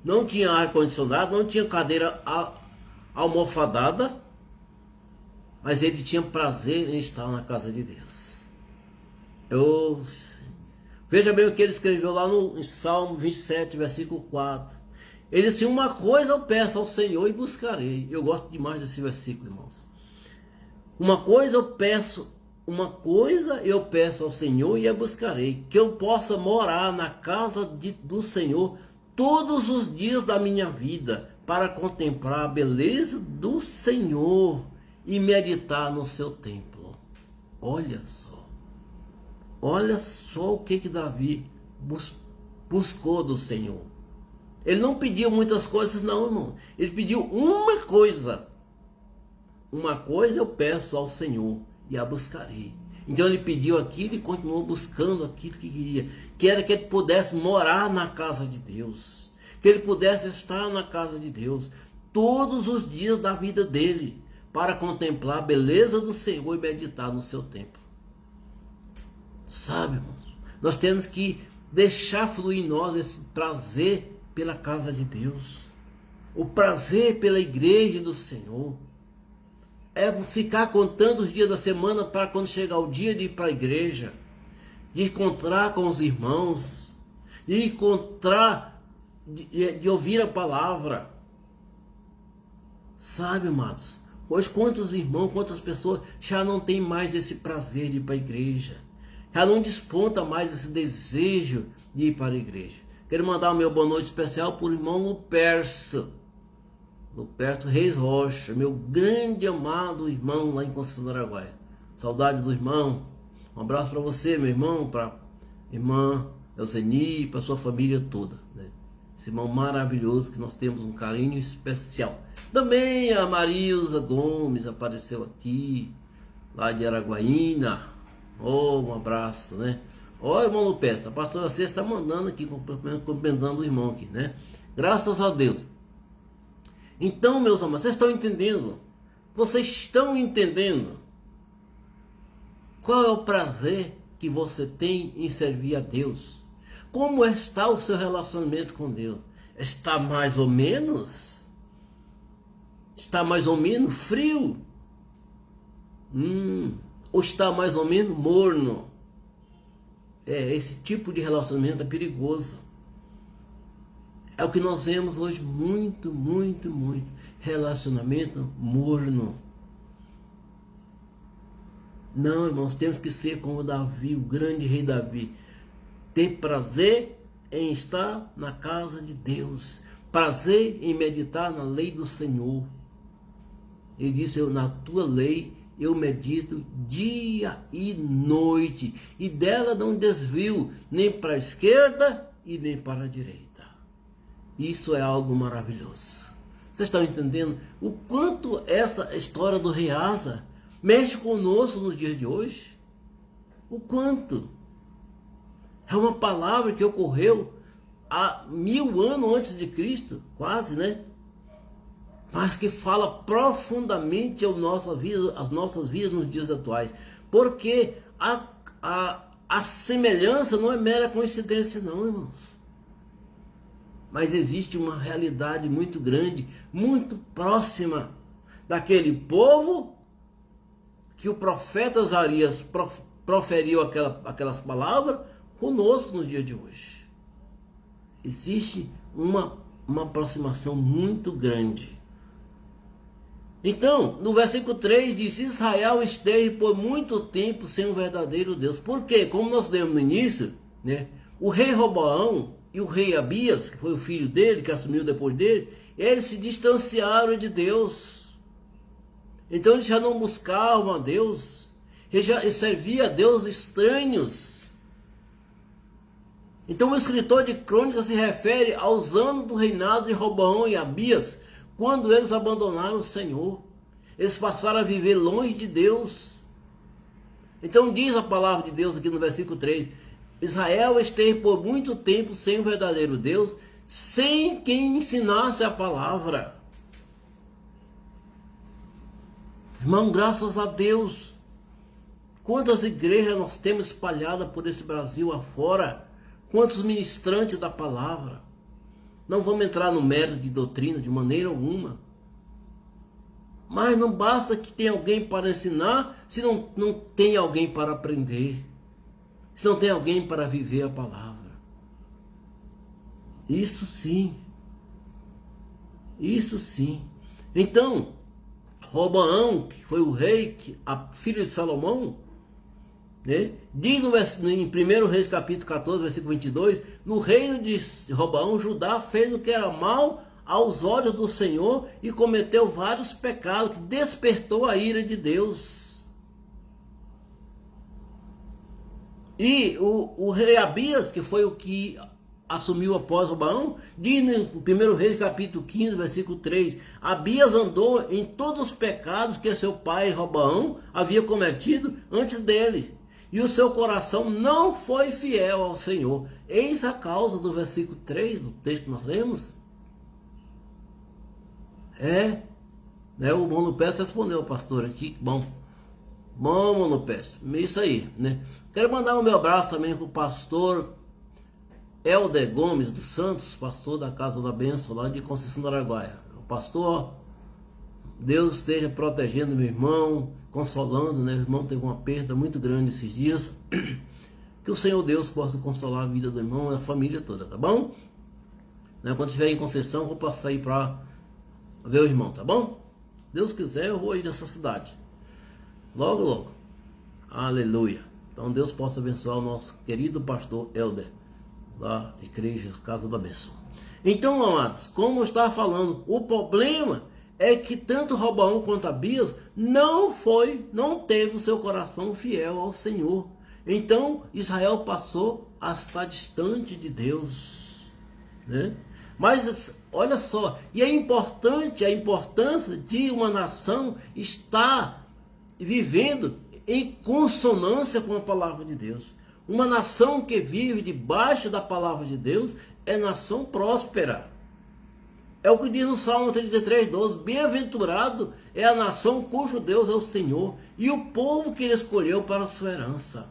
Não tinha ar-condicionado, não tinha cadeira almofadada, mas ele tinha prazer em estar na casa de Deus. Veja bem o que ele escreveu lá no Salmo 27, versículo 4. Ele disse: uma coisa eu peço ao Senhor e buscarei. Eu gosto demais desse versículo, irmãos. Uma coisa eu peço ao Senhor e a buscarei, que eu possa morar na casa do Senhor todos os dias da minha vida, para contemplar a beleza do Senhor e meditar no seu templo. Olha só o que Davi buscou do Senhor. Ele não pediu muitas coisas não, irmão. Ele pediu uma coisa. Uma coisa eu peço ao Senhor e a buscarei. Então ele pediu aquilo e continuou buscando aquilo que queria. Que era que ele pudesse morar na casa de Deus. Que ele pudesse estar na casa de Deus todos os dias da vida dele, para contemplar a beleza do Senhor e meditar no seu templo. Sabe, irmãos, nós temos que deixar fluir em nós esse prazer pela casa de Deus. O prazer pela igreja do Senhor. É ficar contando os dias da semana para quando chegar o dia de ir para a igreja, de encontrar com os irmãos, de encontrar, de ouvir a palavra. Sabe, amados, hoje quantos irmãos, quantas pessoas já não tem mais esse prazer de ir para a igreja, já não desponta mais esse desejo de ir para a igreja. Quero mandar o meu boa noite especial para o irmão Lupercio Reis Rocha, meu grande amado irmão lá em Conceição do Araguaia. Saudade do irmão. Um abraço para você, meu irmão, para a irmã Elzeni, para sua família toda, né? Esse irmão maravilhoso que nós temos um carinho especial. Também a Marilza Gomes apareceu aqui, lá de Araguaína. Um abraço, né? Irmão Lupercio, a pastora Cê está mandando aqui, cumprimentando o irmão aqui, né? Graças a Deus. Então, meus amados, vocês estão entendendo? Vocês estão entendendo qual é o prazer que você tem em servir a Deus? Como está o seu relacionamento com Deus? Está mais ou menos? Está mais ou menos frio? Ou está mais ou menos morno? Esse tipo de relacionamento é perigoso. É o que nós vemos hoje muito. Relacionamento morno. Não, irmãos, temos que ser como Davi, o grande rei Davi. Ter prazer em estar na casa de Deus. Prazer em meditar na lei do Senhor. Ele disse, na tua lei eu medito dia e noite. E dela não desvio nem para a esquerda e nem para a direita. Isso é algo maravilhoso. Vocês estão entendendo o quanto essa história do rei Asa mexe conosco nos dias de hoje? O quanto? É uma palavra que ocorreu há 1000 anos antes de Cristo, quase, né? Mas que fala profundamente as nossas vidas nos dias atuais. Porque a semelhança não é mera coincidência, não, irmãos. Mas existe uma realidade muito grande, muito próxima daquele povo que o profeta Azarias proferiu aquelas palavras conosco no dia de hoje. Existe uma aproximação muito grande. Então, no versículo 3 diz, Israel esteve por muito tempo sem o verdadeiro Deus. Por quê? Como nós lemos no início, né, o rei Roboão e o rei Abias, que foi o filho dele, que assumiu depois dele, eles se distanciaram de Deus. Então eles já não buscavam a Deus, eles serviam a Deus estranhos. Então o escritor de Crônicas se refere aos anos do reinado de Roboão e Abias, quando eles abandonaram o Senhor. Eles passaram a viver longe de Deus. Então diz a palavra de Deus aqui no versículo 3, Israel esteve por muito tempo sem o verdadeiro Deus, sem quem ensinasse a palavra. Irmão, graças a Deus, quantas igrejas nós temos espalhadas por esse Brasil afora, quantos ministrantes da palavra. Não vamos entrar no mérito de doutrina de maneira alguma. Mas não basta que tenha alguém para ensinar, se não tem alguém para aprender. Se não tem alguém para viver a palavra. Isso sim. Isso sim. Então, Roboão, que foi o rei, filho de Salomão, né, diz em 1 Reis capítulo 14, versículo 22, no reino de Roboão, Judá fez o que era mal aos olhos do Senhor e cometeu vários pecados, que despertou a ira de Deus. E o rei Abias, que foi o que assumiu após Roboão, diz no 1 Reis capítulo 15, versículo 3, Abias andou em todos os pecados que seu pai Roboão havia cometido antes dele, e o seu coração não foi fiel ao Senhor. Eis a causa do versículo 3 do texto que nós lemos. O Monopés respondeu, pastor, aqui, bom, Monopés, isso aí, né? Quero mandar um meu abraço também para o pastor Helder Gomes dos Santos, pastor da Casa da Bênção, lá de Conceição do Araguaia. O pastor, Deus esteja protegendo meu irmão, consolando, né? Meu irmão teve uma perda muito grande esses dias. Que o Senhor Deus possa consolar a vida do irmão e a família toda, tá bom? Né? Quando estiver em Conceição, vou passar aí para ver o irmão, tá bom? Deus quiser, eu vou aí nessa cidade. Logo, logo. Aleluia. Então Deus possa abençoar o nosso querido pastor Helder, da igreja Casa da Bênção. Então, amados, como eu estava falando, o problema é que tanto Roboão quanto Abias não teve o seu coração fiel ao Senhor. Então Israel passou a estar distante de Deus, né? Mas olha só, e é importante a importância de uma nação estar vivendo em consonância com a palavra de Deus. Uma nação que vive debaixo da palavra de Deus é nação próspera. É o que diz no Salmo 33, 12. Bem-aventurado é a nação cujo Deus é o Senhor e o povo que ele escolheu para a sua herança.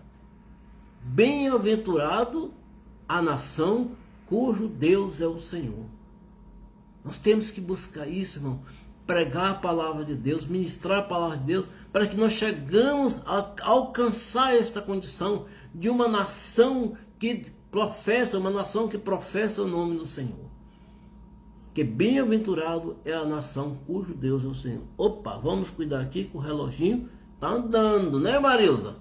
Bem-aventurado a nação cujo Deus é o Senhor. Nós temos que buscar isso, irmão. Pregar a palavra de Deus, ministrar a palavra de Deus, para que nós chegamos a alcançar esta condição de uma nação que professa o nome do Senhor. Que bem-aventurado é a nação cujo Deus é o Senhor. Opa, vamos cuidar aqui com o reloginho, Está andando, né, Marilza?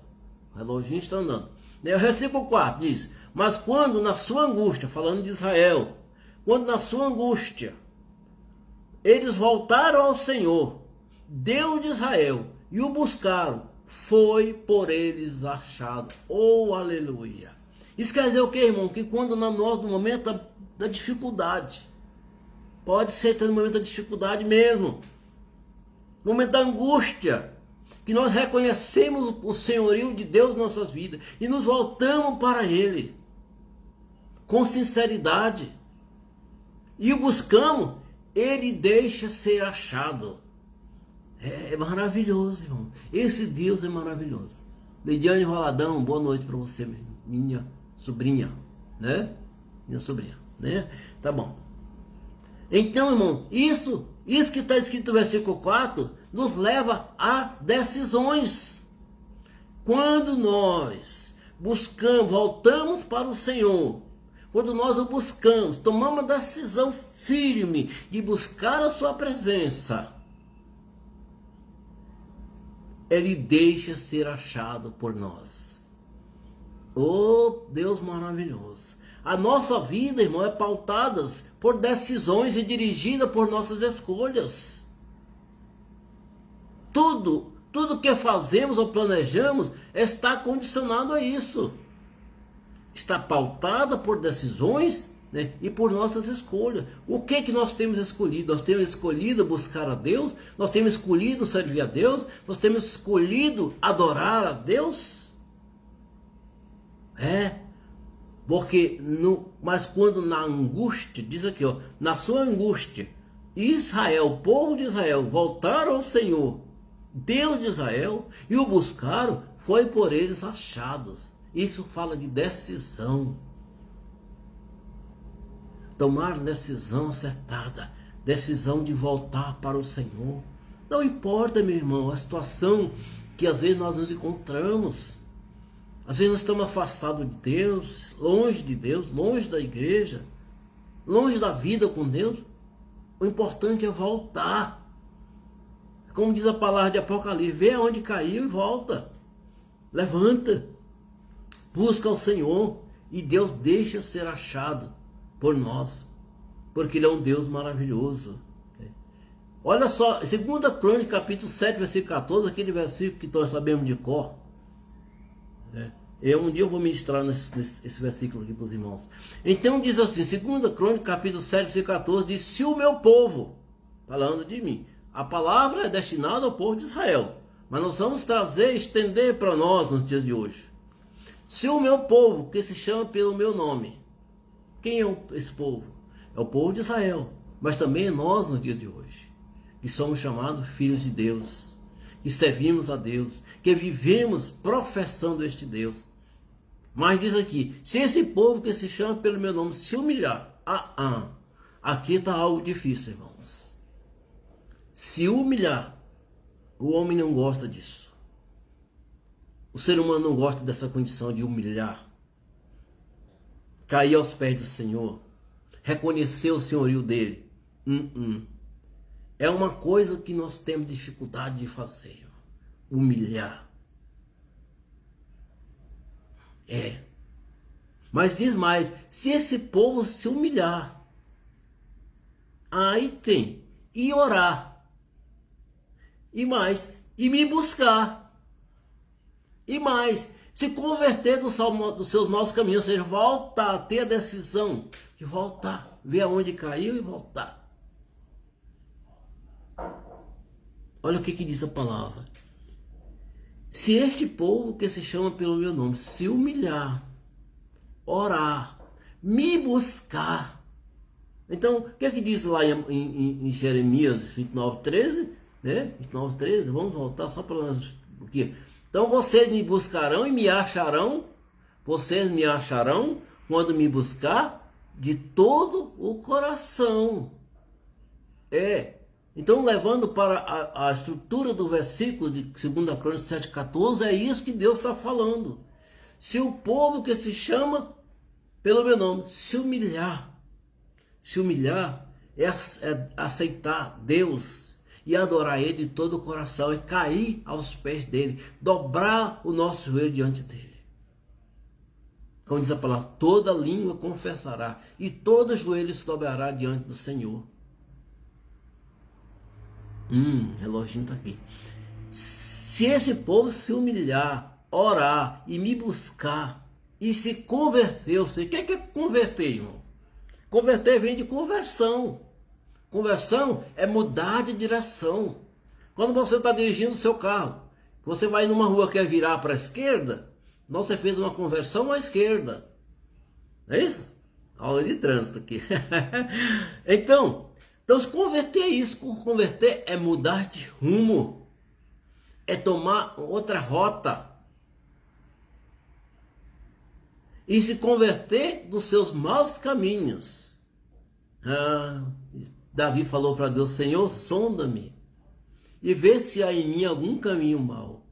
O reloginho está andando. O versículo 4 diz: mas quando na sua angústia, falando de Israel, quando na sua angústia eles voltaram ao Senhor, Deus de Israel, e o buscaram, foi por eles achado. Oh, aleluia! Isso quer dizer o que, irmão? Que quando nós, no momento da dificuldade, pode ser no momento da dificuldade mesmo, no momento da angústia, que nós reconhecemos o senhorio de Deus em nossas vidas e nos voltamos para Ele com sinceridade e o buscamos, Ele deixa ser achado. É maravilhoso, irmão. Esse Deus é maravilhoso. Lidiane Valadão, boa noite para você, minha sobrinha, né? Minha sobrinha, né? Tá bom. Então, irmão, isso que está escrito no versículo 4 nos leva a decisões. Quando nós buscamos, voltamos para o Senhor, quando nós o buscamos, tomamos a decisão firme de buscar a sua presença, Ele deixa ser achado por nós. Oh, Deus maravilhoso. A nossa vida, irmão, é pautada por decisões e dirigida por nossas escolhas. Tudo que fazemos ou planejamos está condicionado a isso. Está pautada por decisões, né, e por nossas escolhas. O que nós temos escolhido? Nós temos escolhido buscar a Deus? Nós temos escolhido servir a Deus? Nós temos escolhido adorar a Deus? Porque mas quando na angústia, diz aqui, ó, na sua angústia, Israel, o povo de Israel, voltaram ao Senhor, Deus de Israel, e o buscaram, foi por eles achados. Isso fala de decisão. Tomar decisão acertada, decisão de voltar para o Senhor. Não importa, meu irmão, a situação que às vezes nós nos encontramos. Às vezes nós estamos afastados de Deus, longe da igreja, longe da vida com Deus. O importante é voltar. Como diz a palavra de Apocalipse, vê aonde caiu e volta. Levanta, busca o Senhor e Deus deixa ser achado por nós, porque Ele é um Deus maravilhoso. Olha só, 2 Crônicas, capítulo 7, versículo 14, aquele versículo que nós sabemos de cor. Um dia eu vou ministrar esse versículo aqui para os irmãos. Então diz assim, 2 Crônicas, capítulo 7, versículo 14, diz: se o meu povo, falando de mim, a palavra é destinada ao povo de Israel, mas nós vamos estender para nós nos dias de hoje. Se o meu povo, que se chama pelo meu nome, quem é esse povo? É o povo de Israel, mas também é nós nos dias de hoje, que somos chamados filhos de Deus, que servimos a Deus, que vivemos professando este Deus. Mas diz aqui, se esse povo que se chama pelo meu nome se humilhar, aqui está algo difícil, irmãos. Se humilhar, o homem não gosta disso. O ser humano não gosta dessa condição de humilhar. Cair aos pés do Senhor, reconhecer o senhorio dele. É uma coisa que nós temos dificuldade de fazer. Humilhar. Mas diz mais, se esse povo se humilhar, aí tem, e orar, e mais, e me buscar, e mais, se converter dos seus maus caminhos, ou seja, voltar a ter a decisão de voltar, ver aonde caiu e voltar. Olha o que diz a palavra. Se este povo que se chama pelo meu nome se humilhar, orar, me buscar. Então, o que diz lá em Jeremias 29:13? Né? 29:13, vamos voltar só para nós aqui. Então, vocês me buscarão e me acharão. Vocês me acharão quando me buscar de todo o coração. Então, levando para a estrutura do versículo de 2 Crônicas 7,14, é isso que Deus está falando. Se o povo que se chama pelo meu nome se humilhar é aceitar Deus e adorar Ele de todo o coração, e cair aos pés dele, dobrar o nosso joelho diante dele. Como diz a palavra, toda língua confessará e todo joelho se dobrará diante do Senhor. Reloginho está aqui. Se esse povo se humilhar, orar e me buscar e se converter, eu sei, o que é converter, irmão? Converter vem de conversão. Conversão é mudar de direção. Quando você está dirigindo o seu carro, você vai numa rua que quer virar para a esquerda, você fez uma conversão à esquerda. É isso? Aula de trânsito aqui. Então, se converter é isso. Converter é mudar de rumo. É tomar outra rota. E se converter dos seus maus caminhos. Davi falou para Deus, Senhor, sonda-me e vê se há em mim algum caminho mau.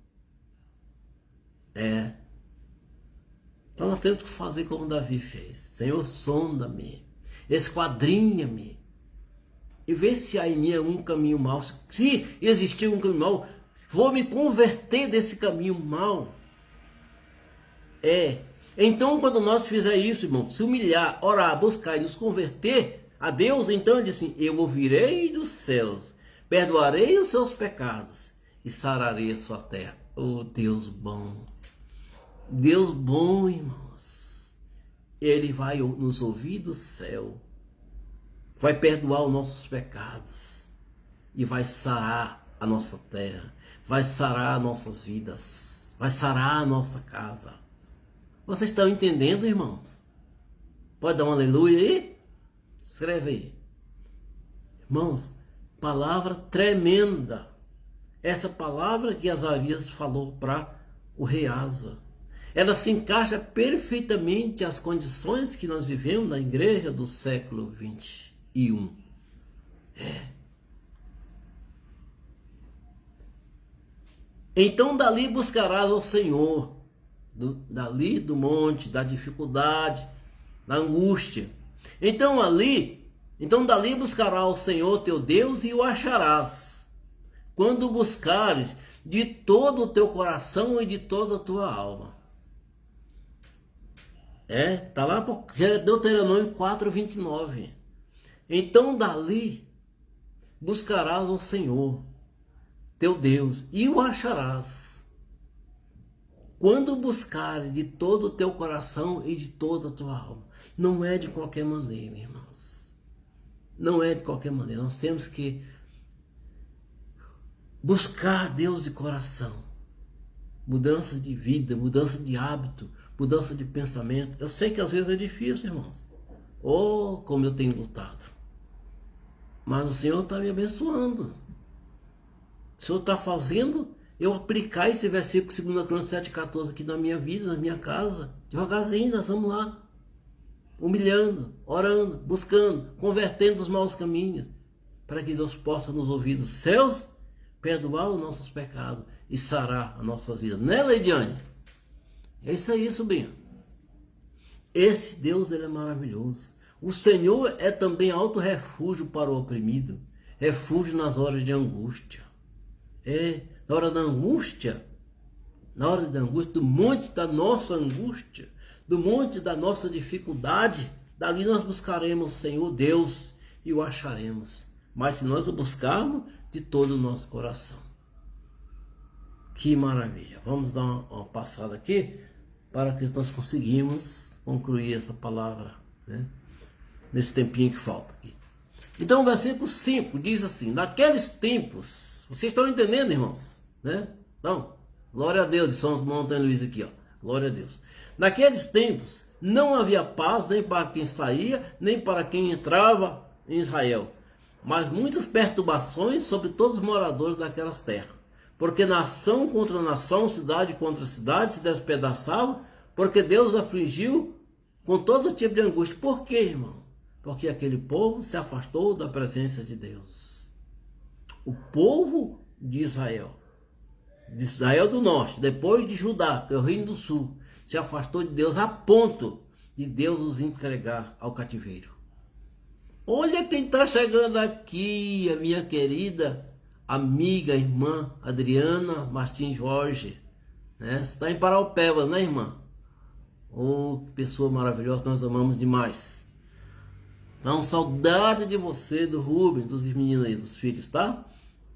Então nós temos que fazer como Davi fez. Senhor, sonda-me, esquadrinha-me e vê se há em mim algum caminho mau. Se existir um caminho mau, vou me converter desse caminho mau. Então quando nós fizer isso, irmão, se humilhar, orar, buscar e nos converter a Deus, então ele diz assim, eu ouvirei dos céus, perdoarei os seus pecados e sararei a sua terra. Oh, Deus bom. Deus bom, irmãos. Ele vai nos ouvir do céu, vai perdoar os nossos pecados e vai sarar a nossa terra, vai sarar nossas vidas, vai sarar a nossa casa. Vocês estão entendendo, irmãos? Pode dar um aleluia aí? Escreve aí. Irmãos, palavra tremenda. Essa palavra que Azarias falou para o rei Asa. Ela se encaixa perfeitamente às condições que nós vivemos na igreja do século 21. Então dali buscarás ao Senhor, dali do monte, da dificuldade, da angústia. Então dali buscarás ao Senhor teu Deus e o acharás, quando buscares de todo o teu coração e de toda a tua alma. Está lá por Deuteronômio 4:29. Então dali buscarás ao Senhor teu Deus e o acharás, quando buscares de todo o teu coração e de toda a tua alma. Não é de qualquer maneira, irmãos. Não é de qualquer maneira. Nós temos que buscar Deus de coração. Mudança de vida, mudança de hábito, mudança de pensamento. Eu sei que às vezes é difícil, irmãos. Oh, como eu tenho lutado. Mas o Senhor está me abençoando. O Senhor está fazendo eu aplicar esse versículo 2 Crônicas 7,14 aqui na minha vida, na minha casa. Devagarzinho, nós vamos lá. Humilhando, orando, buscando, convertendo os maus caminhos. Para que Deus possa nos ouvir dos céus, perdoar os nossos pecados e sarar a nossa vida. Né, Leidiane? É isso aí, sobrinho. Esse Deus, ele é maravilhoso. O Senhor é também alto refúgio para o oprimido, refúgio nas horas de angústia. Na hora da angústia, do monte da nossa angústia, do monte da nossa dificuldade, dali nós buscaremos o Senhor Deus e o acharemos. Mas se nós o buscarmos de todo o nosso coração. Que maravilha. Vamos dar uma passada aqui para que nós conseguimos concluir essa palavra, né? Nesse tempinho que falta aqui. Então o versículo 5 diz assim, naqueles tempos, vocês estão entendendo, irmãos? Né? Então, glória a Deus, de São Montanha Luiz aqui, ó. Glória a Deus. Naqueles tempos não havia paz nem para quem saía, nem para quem entrava em Israel, mas muitas perturbações sobre todos os moradores daquelas terras. Porque nação contra nação, cidade contra cidade se despedaçava, porque Deus afligiu com todo tipo de angústia. Por quê, irmão? Porque aquele povo se afastou da presença de Deus. O povo de Israel do norte, depois de Judá, que é o reino do sul, se afastou de Deus a ponto de Deus os entregar ao cativeiro. Olha quem está chegando aqui, a minha querida amiga, irmã Adriana Martins Jorge, né? Você está em Paraupeba, né, irmã? Oh, que pessoa maravilhosa, nós amamos demais. Então, saudade de você, do Rubens, dos meninos aí, dos filhos, tá?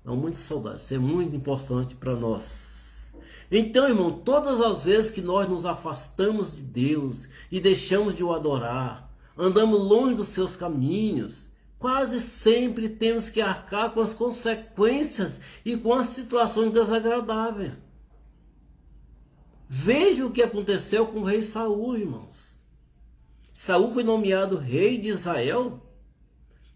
Então, muita saudade, isso é muito importante para nós. Então, irmão, todas as vezes que nós nos afastamos de Deus e deixamos de o adorar, andamos longe dos seus caminhos, quase sempre temos que arcar com as consequências e com as situações desagradáveis. Veja o que aconteceu com o rei Saul, irmãos. Saul foi nomeado rei de Israel,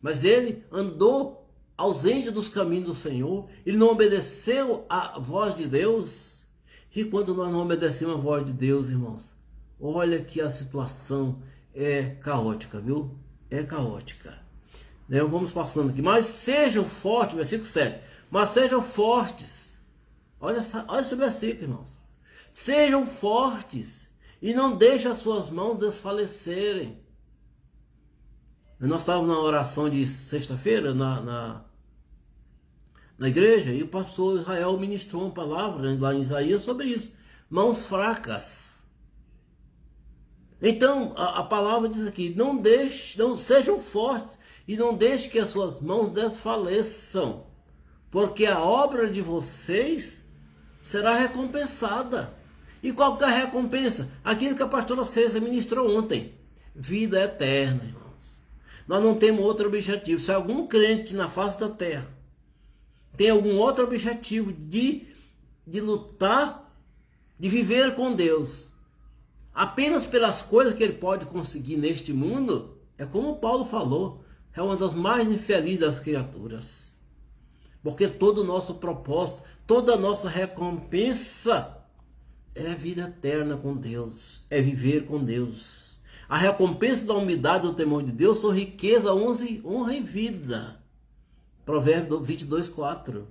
mas ele andou ausente dos caminhos do Senhor, ele não obedeceu à voz de Deus. E quando nós não obedecemos a voz de Deus, irmãos, olha que a situação é caótica, viu? É caótica. Vamos passando aqui. Mas sejam fortes, versículo 7. Mas sejam fortes. Olha esse versículo, irmãos. Sejam fortes e não deixem as suas mãos desfalecerem. Nós estávamos na oração de sexta-feira na igreja e o pastor Israel ministrou uma palavra lá em Isaías sobre isso. Mãos fracas. Então a palavra diz aqui: não sejam fortes e não deixem que as suas mãos desfaleçam, porque a obra de vocês será recompensada. E qual que é a recompensa? Aquilo que a pastora César ministrou ontem: vida eterna, irmãos. Nós não temos outro objetivo. Se algum crente na face da terra tem algum outro objetivo de lutar, de viver com Deus, apenas pelas coisas que ele pode conseguir neste mundo, é como Paulo falou, é uma das mais infelizes das criaturas. Porque todo o nosso propósito, toda a nossa recompensa é a vida eterna com Deus, é viver com Deus. A recompensa da humildade e do temor de Deus são riqueza, honra e vida. Provérbios 22:4.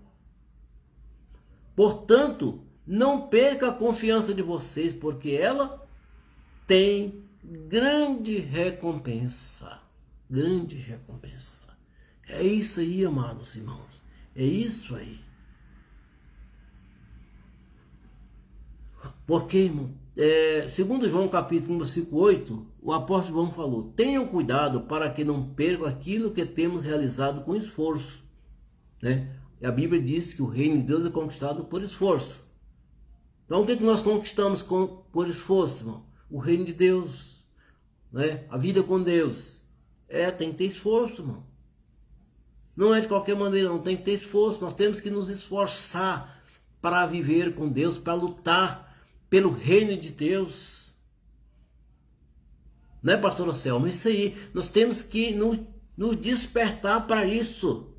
Portanto, não perca a confiança de vocês, porque ela tem grande recompensa. Grande recompensa. É isso aí, amados irmãos. É isso aí. Porque, irmão, segundo João capítulo 1, versículo 8, o apóstolo João falou: tenham cuidado para que não percam aquilo que temos realizado com esforço. Né? E a Bíblia diz que o reino de Deus é conquistado por esforço. Então o que nós conquistamos por esforço, irmão? O reino de Deus, né? A vida com Deus. Tem que ter esforço, irmão. Não é de qualquer maneira, não tem que ter esforço. Nós temos que nos esforçar para viver com Deus, para lutar pelo reino de Deus. Né, pastora Selma? Isso aí. Nós temos que nos despertar para isso.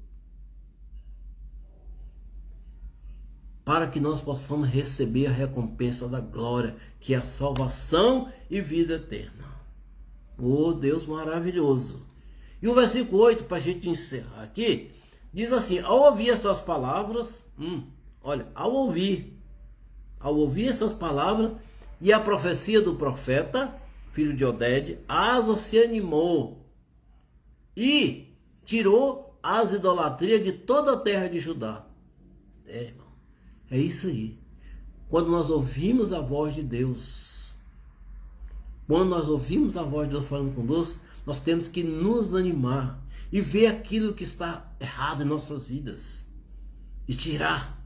Para que nós possamos receber a recompensa da glória, que é a salvação e vida eterna. Oh, Deus maravilhoso. E o versículo 8, para a gente encerrar aqui, diz assim: ao ouvir essas palavras, ao ouvir essas palavras e a profecia do profeta, filho de Oded, Asa se animou e tirou as idolatrias de toda a terra de Judá. Irmão, é isso aí. Quando nós ouvimos a voz de Deus, quando nós ouvimos a voz de Deus falando conosco, nós temos que nos animar e ver aquilo que está errado em nossas vidas e tirar,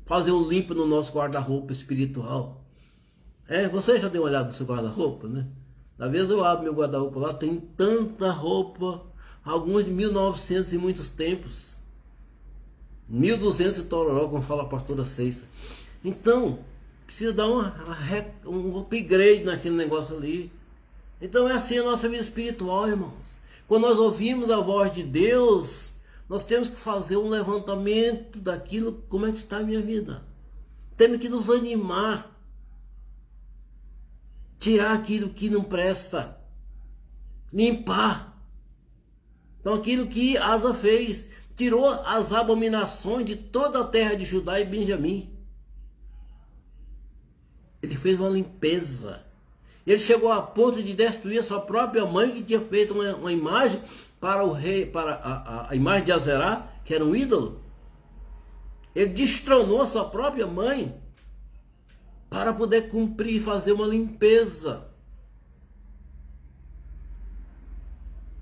fazer um limpo no nosso guarda-roupa espiritual. Você já deu uma olhada no seu guarda-roupa, né? Às vezes eu abro meu guarda-roupa lá, tem tanta roupa, algumas de 1900 e muitos tempos, 1200 e tororó, como fala a pastora César. Então, precisa dar um upgrade naquele negócio ali. Então é assim a nossa vida espiritual, irmãos. Quando nós ouvimos a voz de Deus, nós temos que fazer um levantamento daquilo, como é que está a minha vida. Temos que nos animar, tirar aquilo que não presta, limpar. Então aquilo que Asa fez, tirou as abominações de toda a terra de Judá e Benjamim. Ele fez uma limpeza. Ele chegou a ponto de destruir a sua própria mãe, que tinha feito uma imagem para o rei, para a imagem de Azerá, que era um ídolo. Ele destronou a sua própria mãe para poder cumprir e fazer uma limpeza.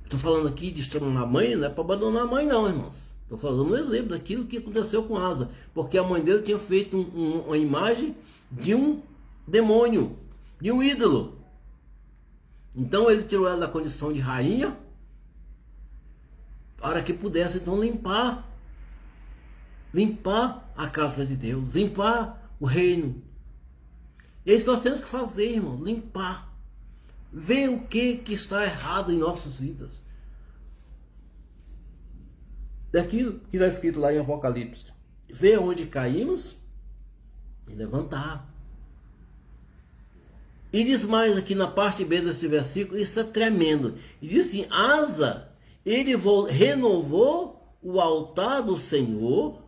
Estou falando aqui de destronar a mãe, não é para abandonar a mãe não, irmãos. Estou falando um exemplo daquilo que aconteceu com Asa. Porque a mãe dele tinha feito uma imagem de um demônio, de um ídolo. Então ele tirou ela da condição de rainha para que pudesse então limpar a casa de Deus, limpar o reino. E isso nós temos que fazer, irmão, limpar. Ver o que está errado em nossas vidas. Daquilo que está escrito lá em Apocalipse. Ver onde caímos e levantar. E diz mais aqui na parte B desse versículo, isso é tremendo. E diz assim, Asa, ele renovou o altar do Senhor,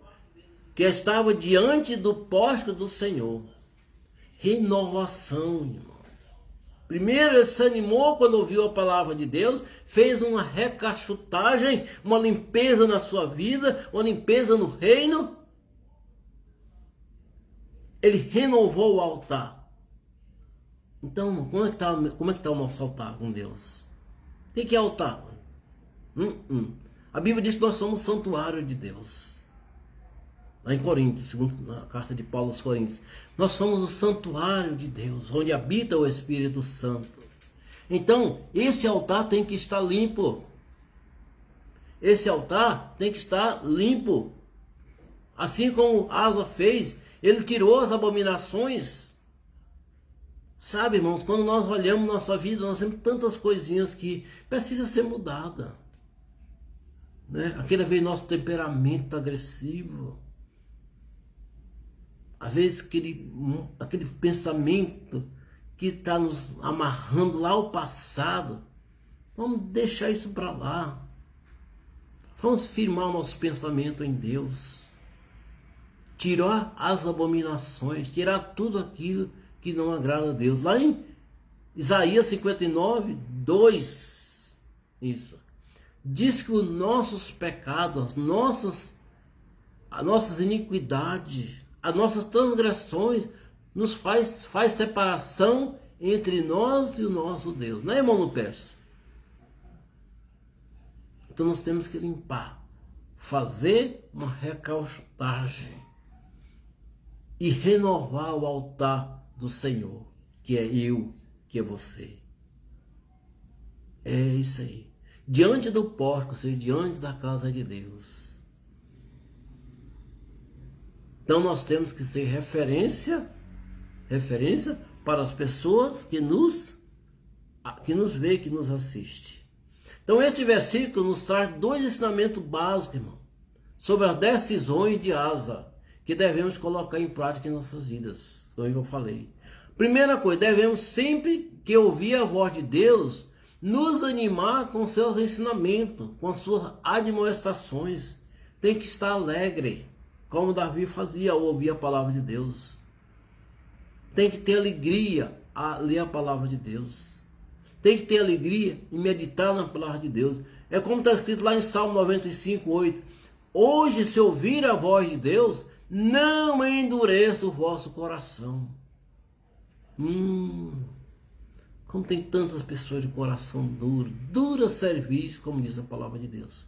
que estava diante do pórtico do Senhor. Renovação, irmãos. Primeiro ele se animou quando ouviu a palavra de Deus, fez uma recachutagem, uma limpeza na sua vida, uma limpeza no reino. Ele renovou o altar. Então, como é que tá o nosso altar com Deus? O que é altar? A Bíblia diz que nós somos santuário de Deus. Lá em Coríntios, segundo na carta de Paulo aos Coríntios, nós somos o santuário de Deus, onde habita o Espírito Santo. Então, esse altar tem que estar limpo. Esse altar tem que estar limpo. Assim como Asa fez, ele tirou as abominações. Sabe, irmãos, quando nós olhamos nossa vida, nós temos tantas coisinhas que precisam ser mudadas. Né? Aquele vez nosso temperamento agressivo. Às vezes aquele pensamento que está nos amarrando lá ao passado, vamos deixar isso para lá. Vamos firmar o nosso pensamento em Deus. Tirar as abominações, tirar tudo aquilo que não agrada a Deus. Lá em Isaías 59, 2, isso. Diz que os nossos pecados, as nossas iniquidades, as nossas transgressões nos faz separação entre nós e o nosso Deus. Não é, irmão Lupes? Então nós temos que limpar, fazer uma recalchutagem e renovar o altar do Senhor, que é eu, que é você. É isso aí. Diante do pórtico, ou seja, diante da casa de Deus. Então nós temos que ser referência para as pessoas que nos vê, que nos assiste. Então este versículo nos traz dois ensinamentos básicos, irmão, sobre as decisões de Asa, que devemos colocar em prática em nossas vidas, como eu falei. Primeira coisa, devemos sempre que ouvir a voz de Deus, nos animar com seus ensinamentos, com suas admoestações. Tem que estar alegre, como Davi fazia ao ouvir a palavra de Deus. Tem que ter alegria a ler a palavra de Deus. Tem que ter alegria em meditar na palavra de Deus. É como está escrito lá em Salmo 95, 8. Hoje, se ouvir a voz de Deus, não endureça o vosso coração. Como tem tantas pessoas de coração duro, dura serviço, como diz a palavra de Deus.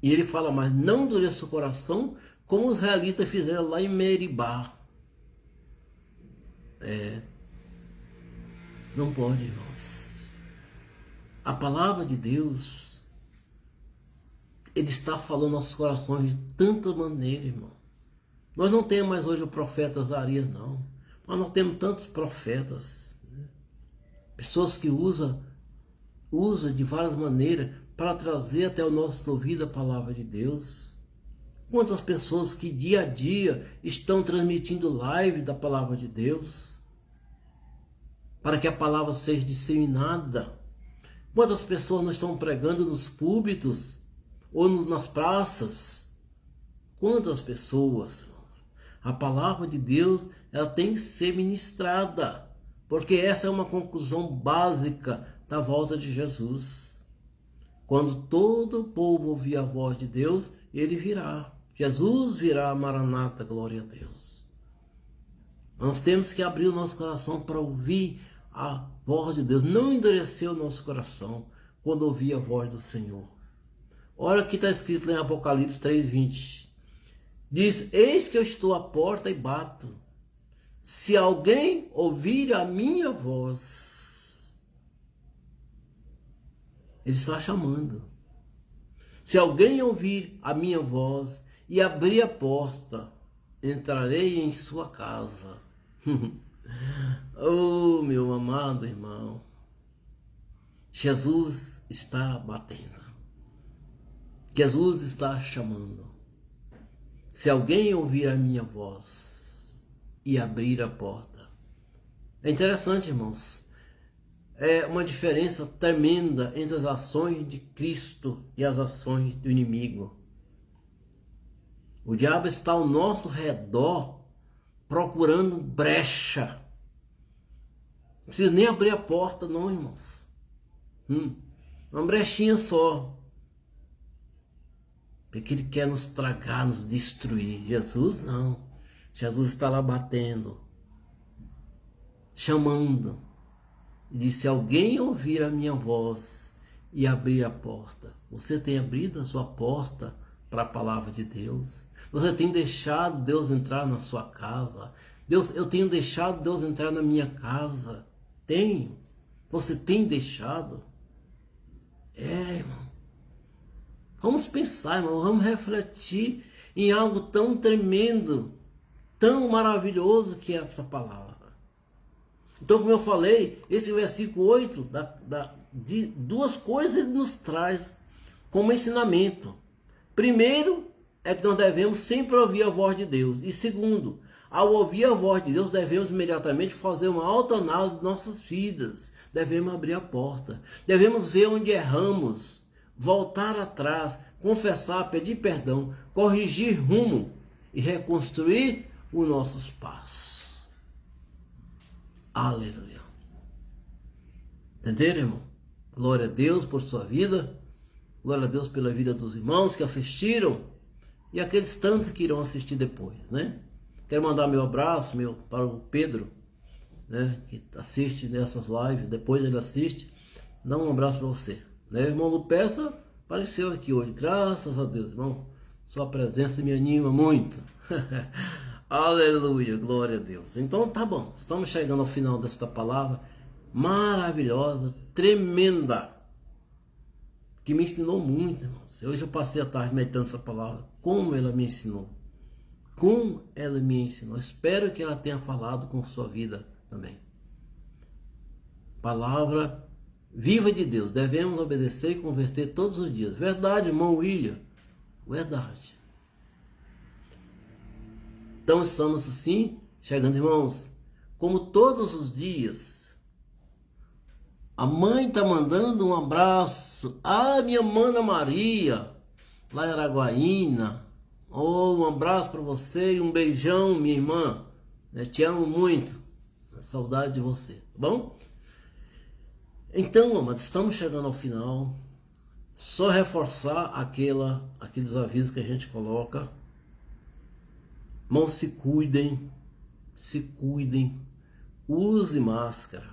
E ele fala mais, não endureça o coração, como os israelitas fizeram lá em Meribá. Não pode, irmãos. A palavra de Deus, ele está falando aos nossos corações de tanta maneira, irmão. Nós não temos mais hoje o profeta Azarias, não. Mas nós temos tantos profetas, né? Pessoas que usam de várias maneiras para trazer até o nosso ouvido a palavra de Deus. Quantas pessoas que dia a dia estão transmitindo live da palavra de Deus, para que a palavra seja disseminada. Quantas pessoas não estão pregando nos púlpitos ou nas praças? Quantas pessoas? A palavra de Deus, ela tem que ser ministrada, porque essa é uma conclusão básica da volta de Jesus. Quando todo o povo ouvir a voz de Deus ele virá. Jesus virá, Maranata, glória a Deus. Nós temos que abrir o nosso coração para ouvir a voz de Deus. Não endurecer o nosso coração quando ouvir a voz do Senhor. Olha o que está escrito lá em Apocalipse 3:20. Diz: eis que eu estou à porta e bato. Se alguém ouvir a minha voz, ele está chamando. Se alguém ouvir a minha voz e abrir a porta, entrarei em sua casa. Oh, meu amado irmão, Jesus está batendo. Jesus está chamando. Se alguém ouvir a minha voz e abrir a porta. É interessante, irmãos. É uma diferença tremenda entre as ações de Cristo e as ações do inimigo. O diabo está ao nosso redor procurando brecha. Não precisa nem abrir a porta, não, irmãos. Uma brechinha só. Porque ele quer nos tragar, nos destruir. Jesus não. Jesus está lá batendo, chamando. E disse: se alguém ouvir a minha voz e abrir a porta. Você tem abrido a sua porta para a palavra de Deus? Você tem deixado Deus entrar na sua casa? Eu tenho deixado Deus entrar na minha casa. Tenho. Você tem deixado? Irmão. Vamos pensar, irmão. Vamos refletir em algo tão tremendo, tão maravilhoso que é essa palavra. Então, como eu falei, esse versículo 8, de duas coisas ele nos traz como ensinamento. Primeiro, é que nós devemos sempre ouvir a voz de Deus. E segundo, ao ouvir a voz de Deus, devemos imediatamente fazer uma autoanálise de nossas vidas. Devemos abrir a porta. Devemos ver onde erramos, voltar atrás, confessar, pedir perdão, corrigir rumo e reconstruir os nossos passos. Aleluia. Entenderam, irmão? Glória a Deus por sua vida. Glória a Deus pela vida dos irmãos que assistiram e aqueles tantos que irão assistir depois, né? Quero mandar meu abraço para o Pedro, né, que assiste nessas lives, depois ele assiste. Dá um abraço para você, né? Irmão Lupeça apareceu aqui hoje, graças a Deus, irmão. Sua presença me anima muito. Aleluia, glória a Deus. Então tá bom, estamos chegando ao final desta palavra maravilhosa, tremenda, que me ensinou muito, irmãos. Hoje eu passei a tarde meditando essa palavra, como ela me ensinou. Como ela me ensinou. Espero que ela tenha falado com sua vida também. Palavra viva de Deus. Devemos obedecer e converter todos os dias. Verdade, irmão William. Verdade. Então estamos assim, chegando, irmãos, como todos os dias. A mãe está mandando um abraço. Minha mana Maria, lá em Araguaína. Um abraço para você e um beijão, minha irmã. Eu te amo muito. Saudade de você, tá bom? Então, amados, estamos chegando ao final. Só reforçar aqueles avisos que a gente coloca. Irmãos, se cuidem. Se cuidem. Use máscara.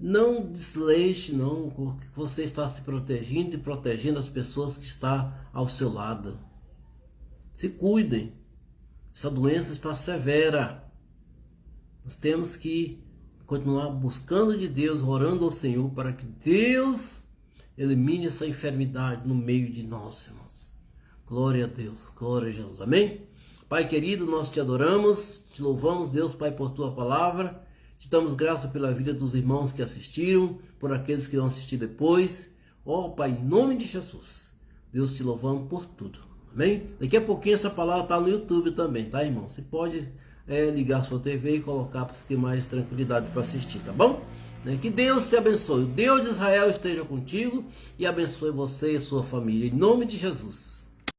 Não desleixe, não, porque você está se protegendo e protegendo as pessoas que estão ao seu lado. Se cuidem. Essa doença está severa. Nós temos que continuar buscando de Deus, orando ao Senhor, para que Deus elimine essa enfermidade no meio de nós, irmãos. Glória a Deus, glória a Jesus. Amém? Pai querido, nós te adoramos, te louvamos, Deus, Pai, por tua palavra. Te damos graça pela vida dos irmãos que assistiram, por aqueles que vão assistir depois. Pai, em nome de Jesus, Deus, te louvamos por tudo. Amém? Daqui a pouquinho essa palavra está no YouTube também, tá, irmão? Você pode ligar sua TV e colocar para você ter mais tranquilidade para assistir, tá bom? Que Deus te abençoe. O Deus de Israel esteja contigo e abençoe você e sua família. Em nome de Jesus.